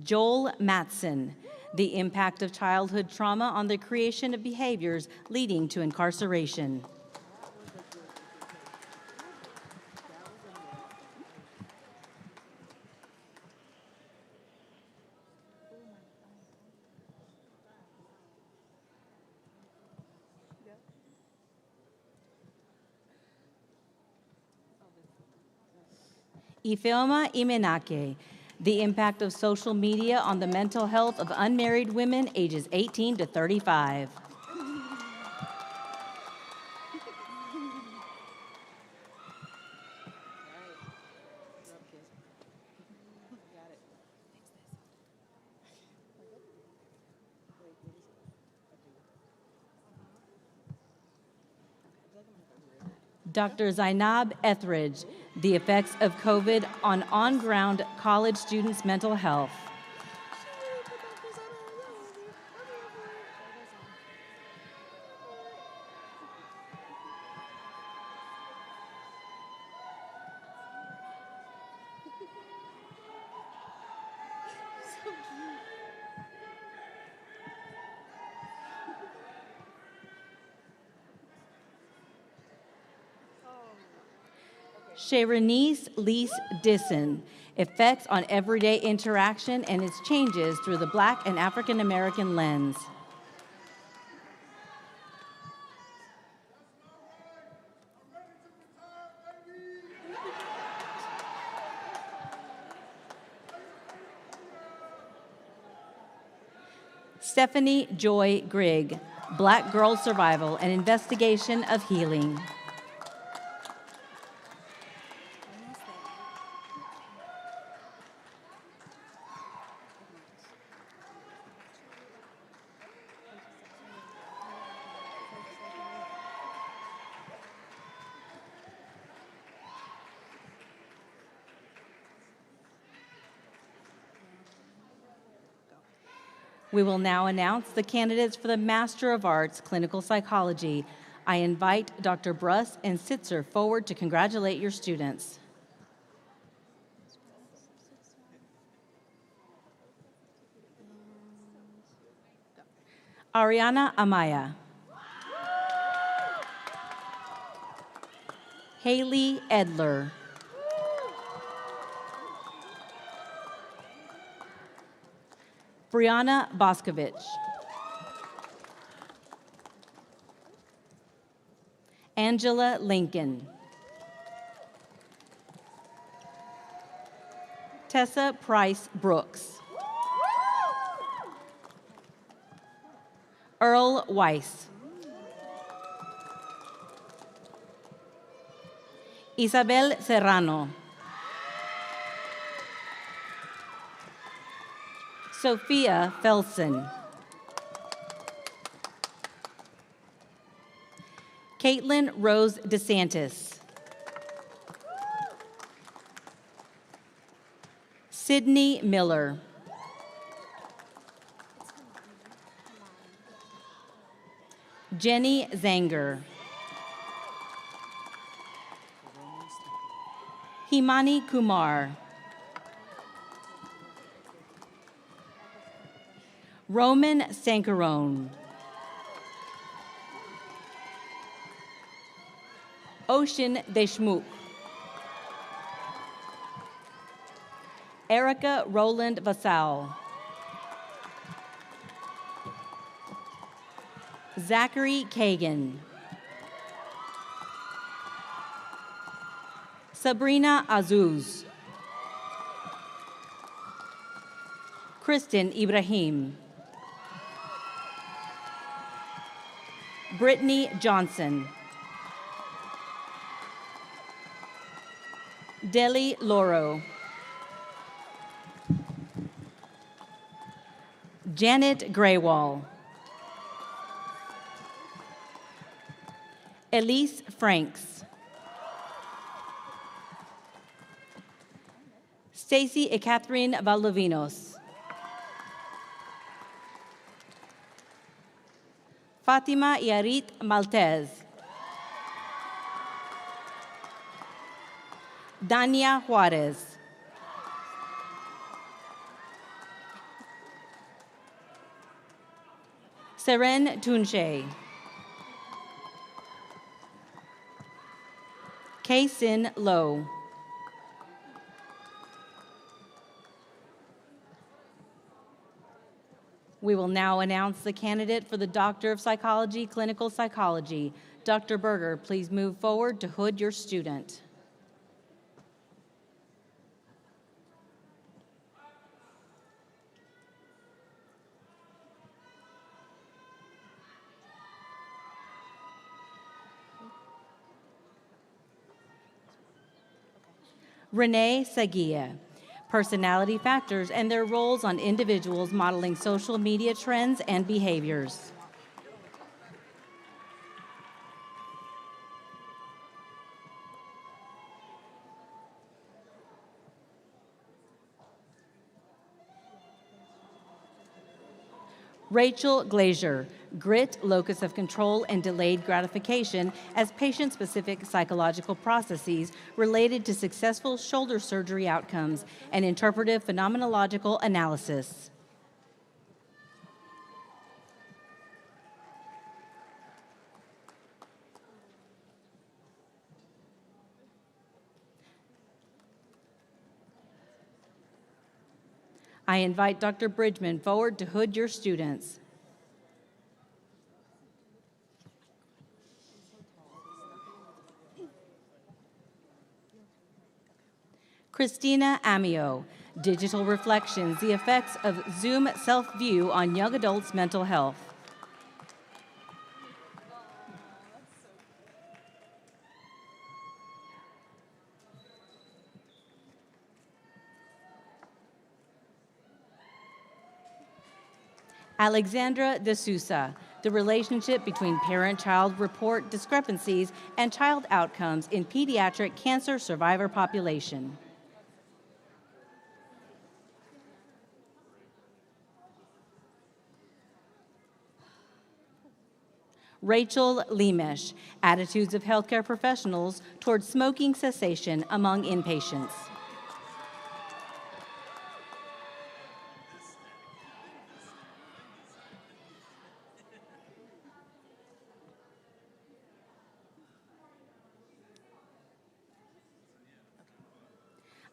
Joel Matson, the impact of childhood trauma on the creation of behaviors leading to incarceration. Ifeoma Imenake, the impact of social media on the mental health of unmarried women ages 18 to 35. Dr. Zainab Etheridge, the effects of COVID on on-ground college students' mental health. Sherenice Lease Disson, effects on everyday interaction and its changes through the Black and African American lens. Stephanie Joy Grigg, Black Girl Survival, an investigation of healing. We will now announce the candidates for the Master of Arts, Clinical Psychology. I invite Dr. Bruss and Sitzer forward to congratulate your students. Ariana Amaya. Haley Edler. Brianna Boscovich. Angela Lincoln. Tessa Price Brooks. Earl Weiss. Isabel Serrano. Sophia Felsen. Caitlin Rose DeSantis. Sydney Miller. Jenny Zanger. Himani Kumar. Roman Sankarone. Ocean Deshmukh. Erica Roland Vassal. Zachary Kagan. Sabrina Azuz. Kristen Ibrahim. Brittany Johnson. Deli Loro. Janet Graywall. Elise Franks. Stacy Catherine Valdovinos. Fatima Yarit Maltez. Dania Juarez. Seren Tunche. Kaysin Lowe. We will now announce the candidate for the Doctor of Psychology, Clinical Psychology. Dr. Berger, please move forward to hood your student. Renee Sagia. Personality factors and their roles on individuals modeling social media trends and behaviors. Rachel Glazier, grit, locus of control, and delayed gratification as patient-specific psychological processes related to successful shoulder surgery outcomes and interpretive phenomenological analysis. I invite Dr. Bridgman forward to hood your students. Christina Amio, Digital Reflections, the effects of Zoom self-view on young adults' mental health. Alexandra De Sousa, the relationship between parent-child report discrepancies and child outcomes in pediatric cancer survivor population. Rachel Lemesh, attitudes of healthcare professionals toward smoking cessation among inpatients.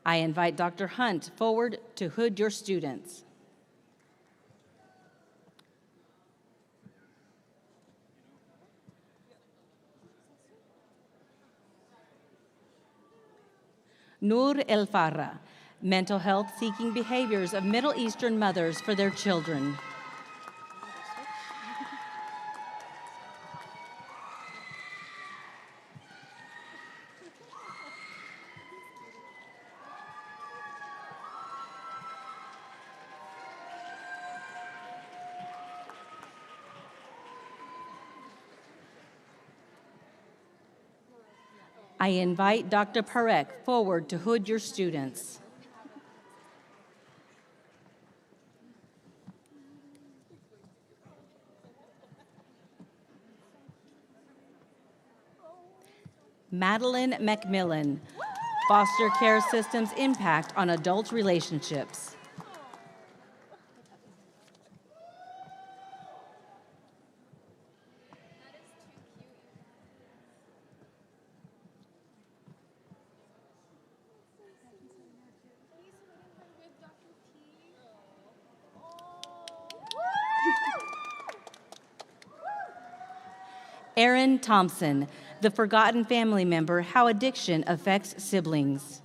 I invite Dr. Hunt forward to hood your students. Noor El Farra, mental health seeking behaviors of Middle Eastern mothers for their children. I invite Dr. Parekh forward to hood your students. Madeline McMillan, foster care system's impact on adult relationships. Erin Thompson, the forgotten family member, how addiction affects siblings.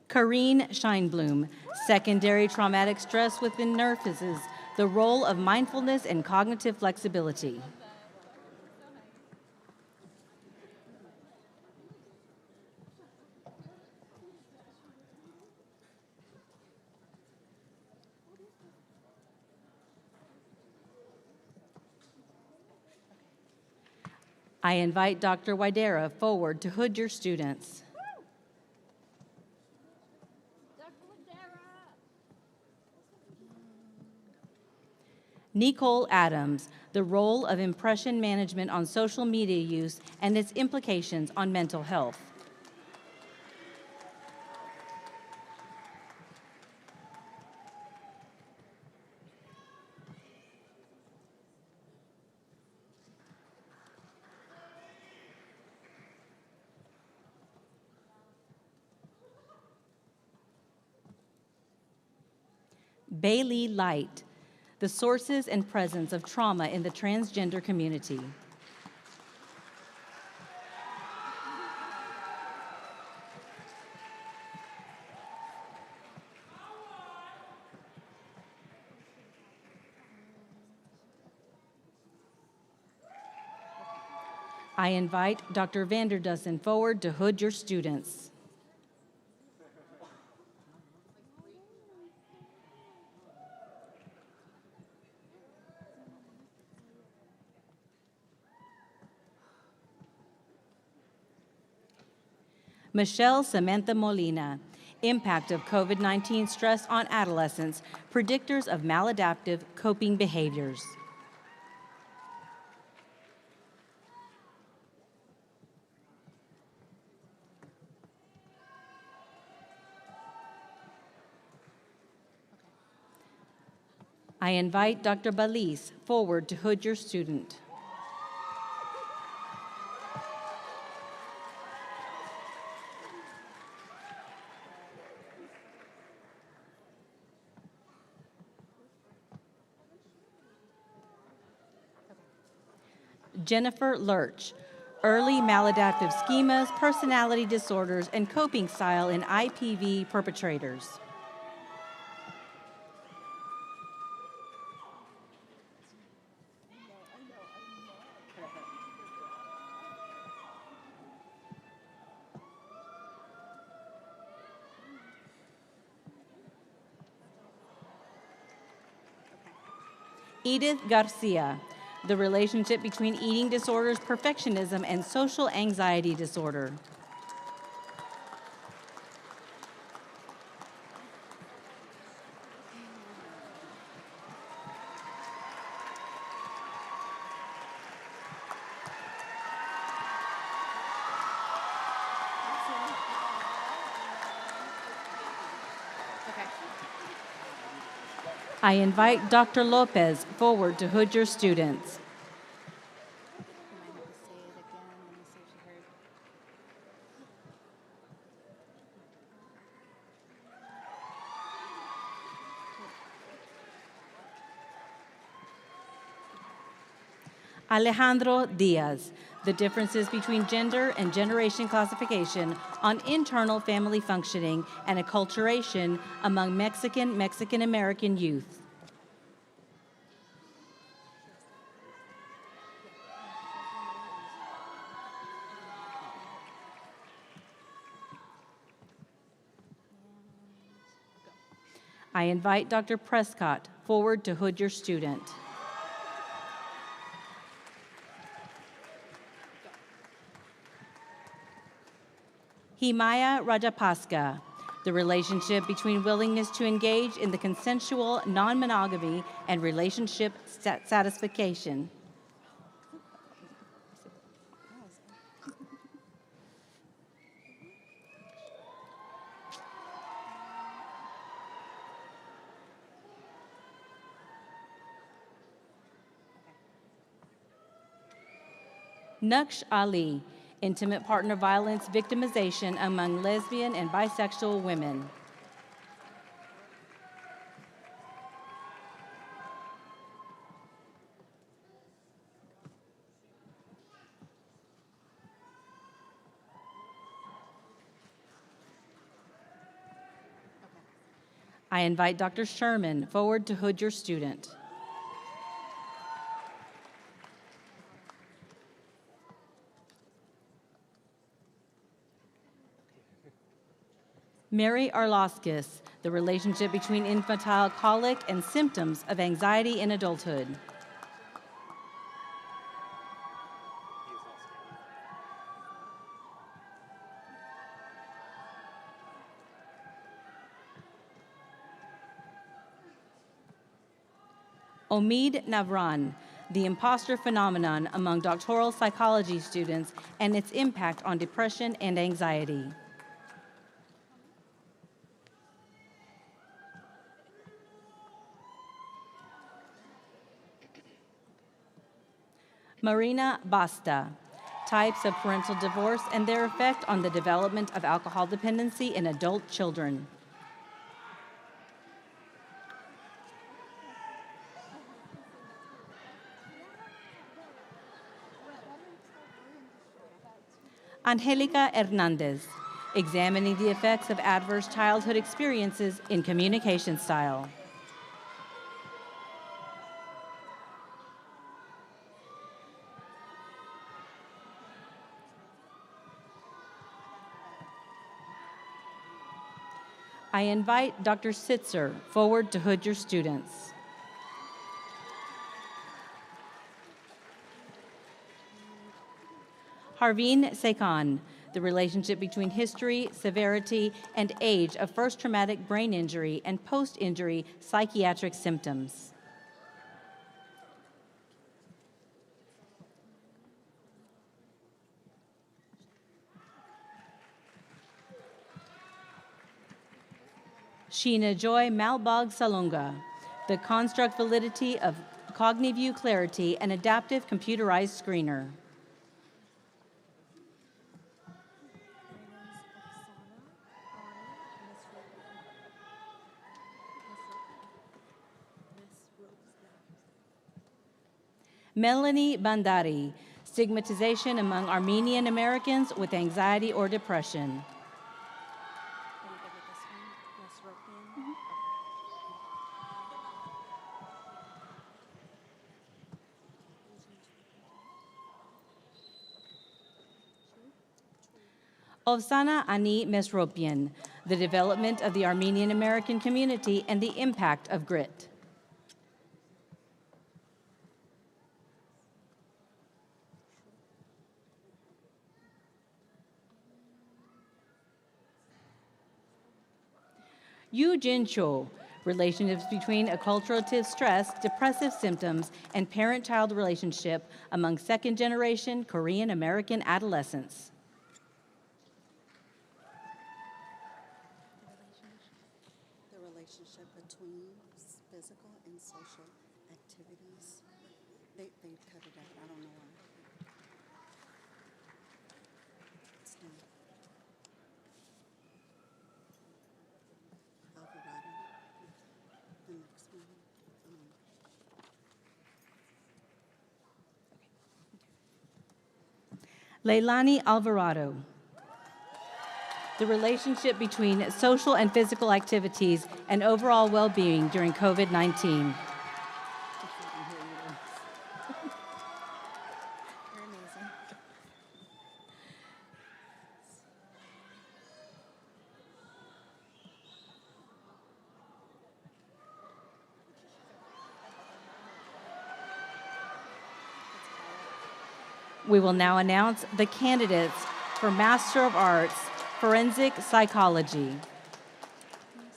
Kareen Scheinblum, secondary traumatic stress within nurses, the role of mindfulness and cognitive flexibility. I invite Dr. Widera forward to hood your students. Nicole Adams, the role of impression management on social media use and its implications on mental health. Bailey Light, the sources and presence of trauma in the transgender community. I invite Dr. Vanderdussen forward to hood your students. Michelle Samantha Molina, impact of COVID-19 stress on adolescents, predictors of maladaptive coping behaviors. I invite Dr. Balis forward to hood your student. Jennifer Lurch, early maladaptive schemas, personality disorders, and coping style in IPV perpetrators. Edith Garcia, the relationship between eating disorders, perfectionism, and social anxiety disorder. I invite Dr. Lopez forward to hood your students. Alejandro Diaz, the differences between gender and generation classification on internal family functioning and acculturation among Mexican-American youth. I invite Dr. Prescott forward to hood your student. Himaya Rajapaksa, the relationship between willingness to engage in the consensual non-monogamy and relationship satisfaction. Naqsh Ali, intimate partner violence victimization among lesbian and bisexual women. I invite Dr. Sherman forward to hood your student. Mary Arloskis, the relationship between infantile colic and symptoms of anxiety in adulthood. Omid Navran, the imposter phenomenon among doctoral psychology students and its impact on depression and anxiety. Marina Basta, types of parental divorce and their effect on the development of alcohol dependency in adult children. Angelica Hernandez, examining the effects of adverse childhood experiences in communication style. I invite Dr. Sitzer forward to hood your students. Harveen Sekhan, the relationship between history, severity, and age of first traumatic brain injury and post-injury psychiatric symptoms. Sheena Joy Malbog Salunga, the construct validity of CogniView Clarity and adaptive computerized screener. Melanie Bandari, stigmatization among Armenian Americans with anxiety or depression. Ovsana Ani Mesropian, the development of the Armenian American community and the impact of grit. Yu Jin Cho, relationships between acculturative stress, depressive symptoms, and parent-child relationship among second-generation Korean American adolescents. The relationship between physical and social activities. They cut it out. I don't know why. It's done. Alvarado. The next one. Leilani Alvarado. The relationship between social and physical activities and overall well-being during COVID-19. You're amazing. We will now announce the candidates for Master of Arts, Forensic Psychology. Will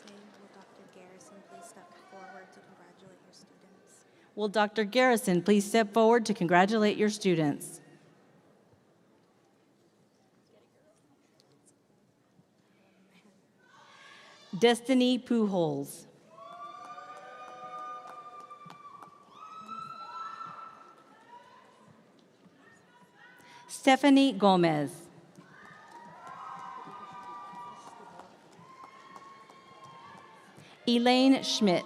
Dr. Garrison please step forward to congratulate your students? Will Dr. Garrison please step forward to congratulate your students? Destiny Pujols. Stephanie Gomez. Elaine Schmidt.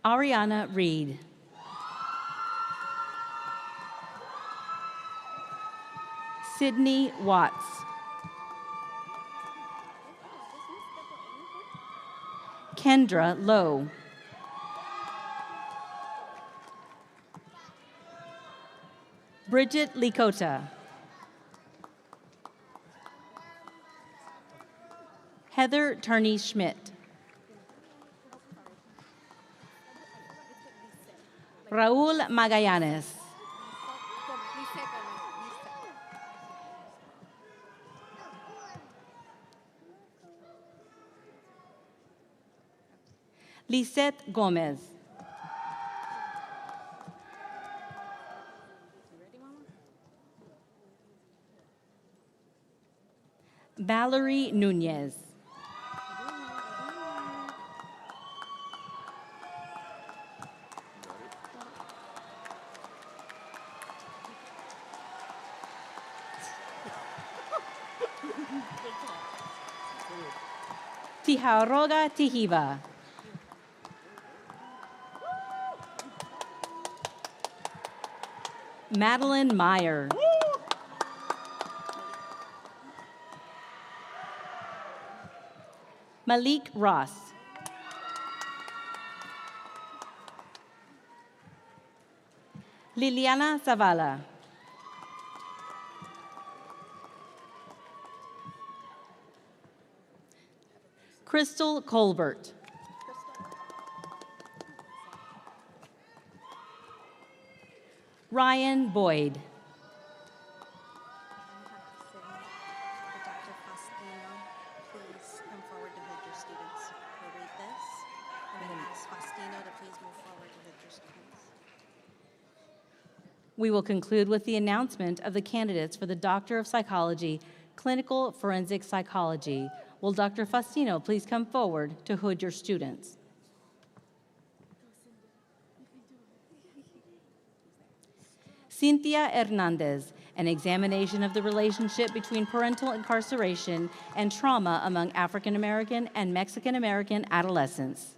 Ariana Reed. Sydney Watts. Kendra Lowe. Bridget Likota. Heather Turney Schmidt. Raul Magallanes. Lisette Gomez. Valerie Nunez. Tiharoga Tihiva. Madeline Meyer. Malik Ross. Liliana Zavala. Crystal Colbert. Ryan Boyd. Dr. Faustino, please come forward to hold your students. We'll read this. I'm going to ask Faustino to please move forward to hold your students. We will conclude with the announcement of the candidates for the Doctor of Psychology, Clinical Forensic Psychology. Will Dr. Faustino please come forward to hood your students? Cynthia Hernandez, an examination of the relationship between parental incarceration and trauma among African American and Mexican American adolescents.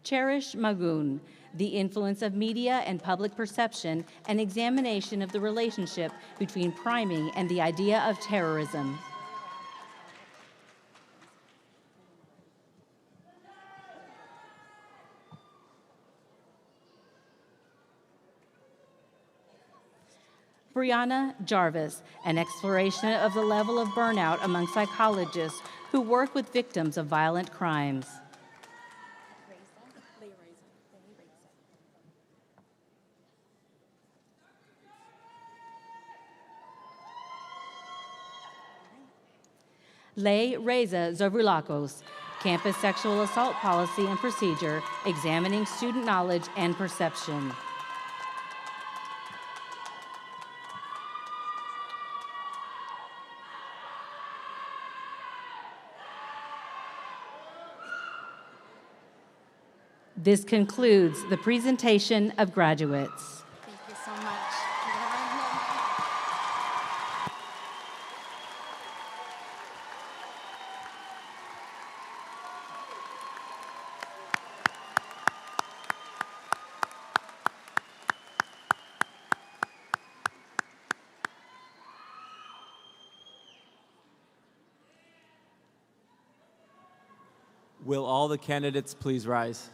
Cherish Magoon, the influence of media and public perception, an examination of the relationship between priming and the idea of terrorism. Brianna Jarvis, an exploration of the level of burnout among psychologists who work with victims of violent crimes. Ley Reza Zovulakos, campus sexual assault policy and procedure, examining student knowledge and perception. This concludes the presentation of graduates. Thank you so much. Will all the candidates please rise?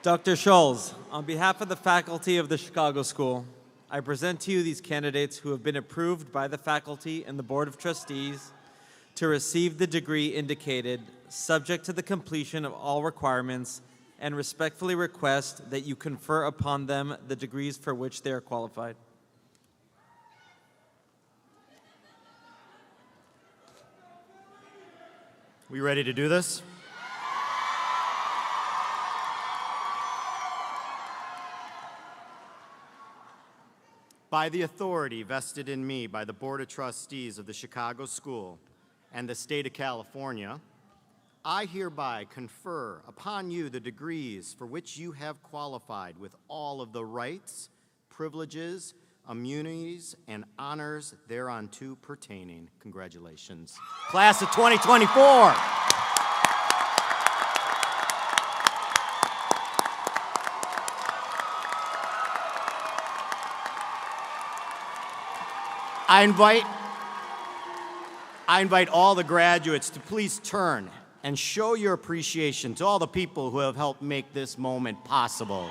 Dr. Scholes, on behalf of the faculty of the Chicago School, I present to you these candidates who have been approved by the faculty and the Board of Trustees to receive the degree indicated, subject to the completion of all requirements, and respectfully request that you confer upon them the degrees for which they are qualified. We ready to do this? By the authority vested in me by the Board of Trustees of the Chicago School and the State of California, I hereby confer upon you the degrees for which you have qualified with all of the rights, privileges, immunities, and honors thereunto pertaining. Congratulations. Class of 2024. I invite all the graduates to please turn and show your appreciation to all the people who have helped make this moment possible.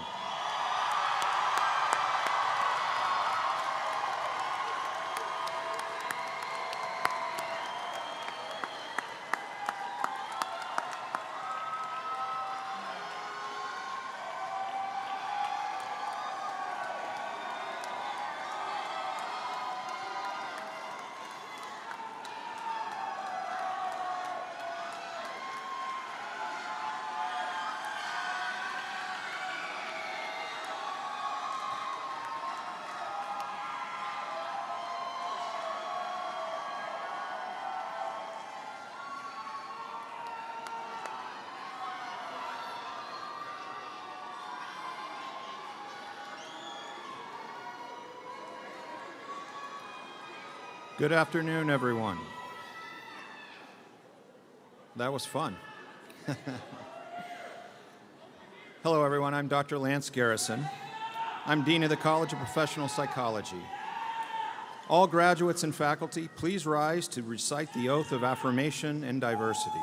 Good afternoon, everyone. That was fun. Hello, everyone. I'm Dr. Lance Garrison. I'm Dean of the College of Professional Psychology. All graduates and faculty, please rise to recite the oath of affirmation and diversity.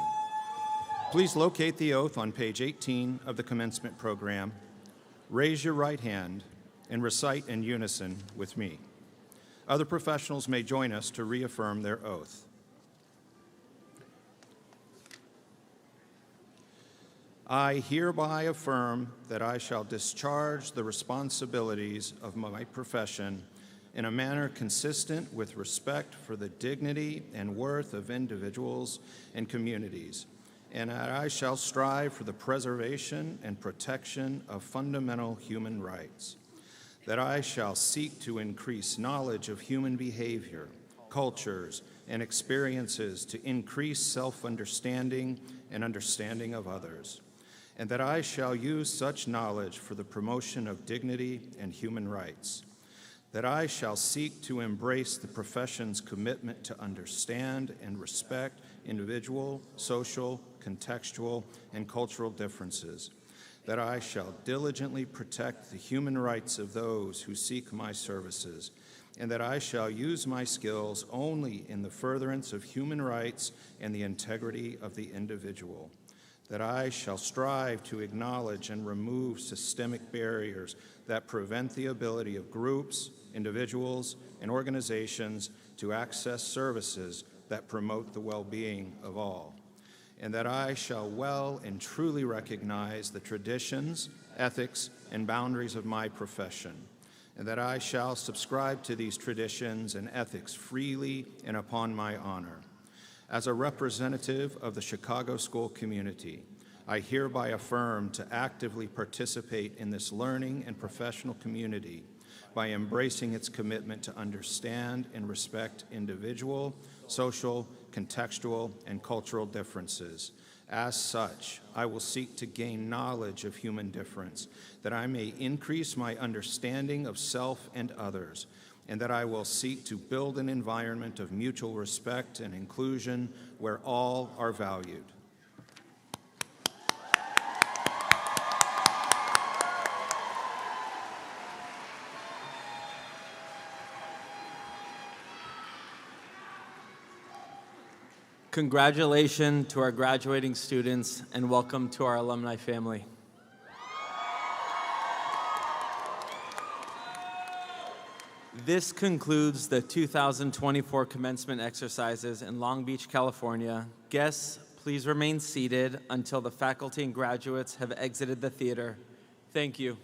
Please locate the oath on page 18 of the commencement program. Raise your right hand and recite in unison with me. Other professionals may join us to reaffirm their oath. I hereby affirm that I shall discharge the responsibilities of my profession in a manner consistent with respect for the dignity and worth of individuals and communities, and that I shall strive for the preservation and protection of fundamental human rights, that I shall seek to increase knowledge of human behavior, cultures, and experiences to increase self-understanding and understanding of others, and that I shall use such knowledge for the promotion of dignity and human rights, that I shall seek to embrace the profession's commitment to understand and respect individual, social, contextual, and cultural differences, that I shall diligently protect the human rights of those who seek my services, and that I shall use my skills only in the furtherance of human rights and the integrity of the individual, that I shall strive to acknowledge and remove systemic barriers that prevent the ability of groups, individuals, and organizations to access services that promote the well-being of all, and that I shall well and truly recognize the traditions, ethics, and boundaries of my profession, and that I shall subscribe to these traditions and ethics freely and upon my honor. As a representative of the Chicago school community, I hereby affirm to actively participate in this learning and professional community by embracing its commitment to understand and respect individual, social, contextual, and cultural differences. As such, I will seek to gain knowledge of human difference, that I may increase my understanding of self and others, and that I will seek to build an environment of mutual respect and inclusion where all are valued. Congratulations to our graduating students and welcome to our alumni family. This concludes the 2024 commencement exercises in Long Beach, California. Guests, please remain seated until the faculty and graduates have exited the theater. Thank you.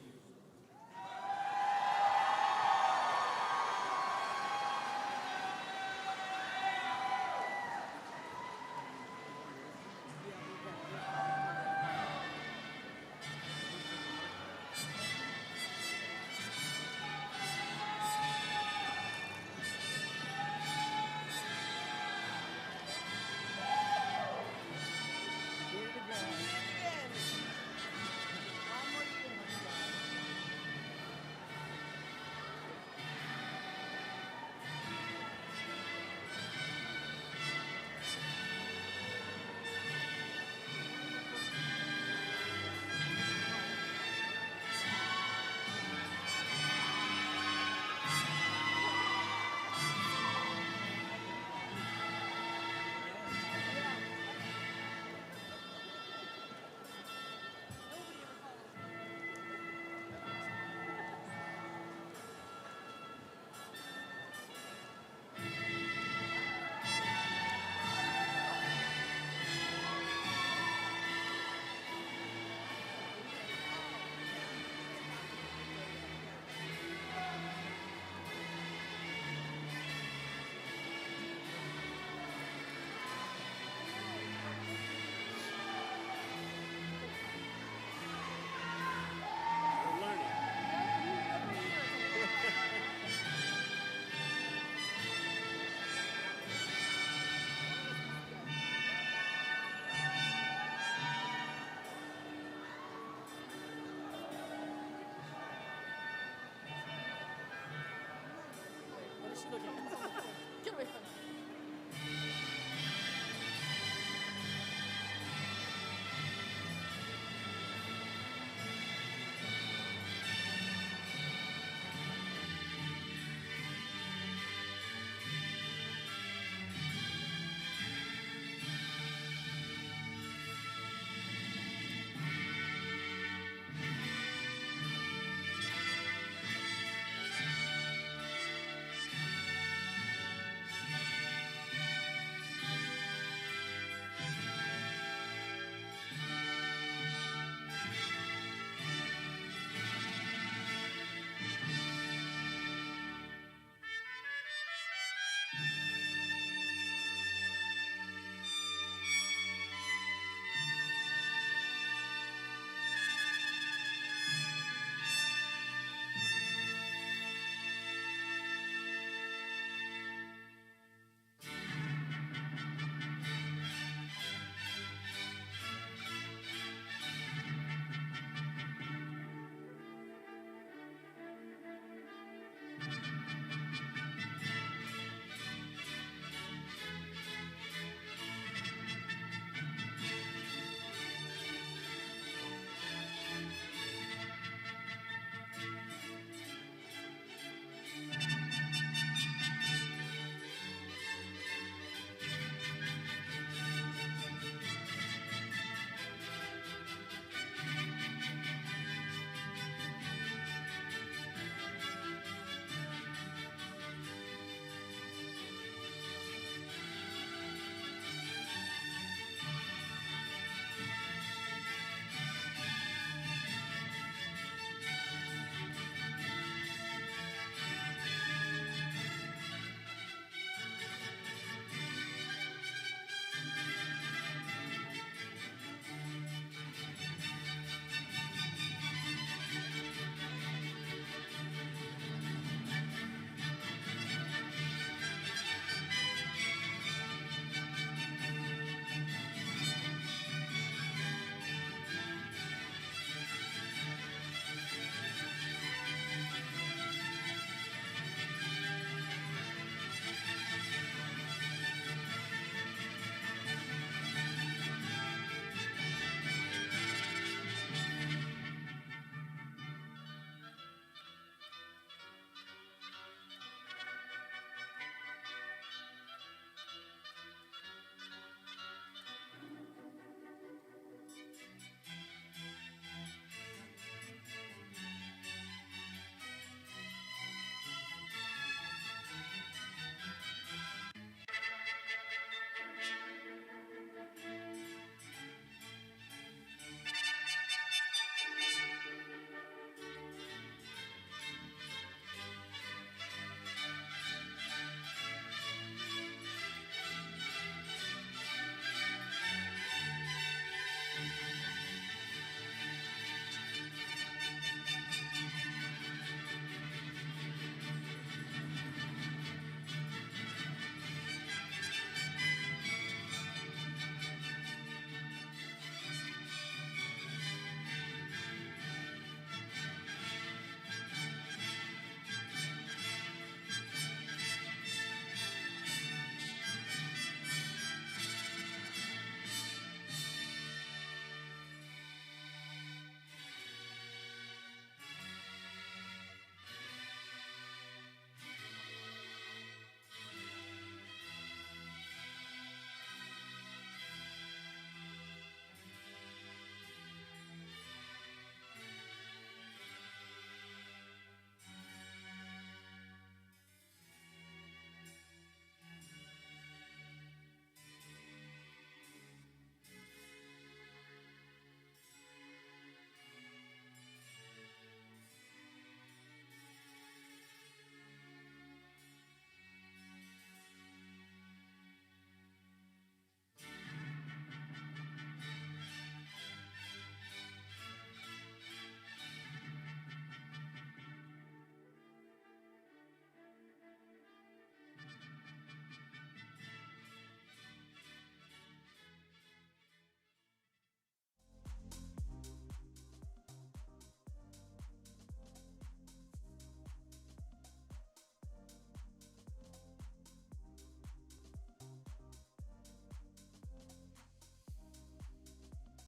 Looking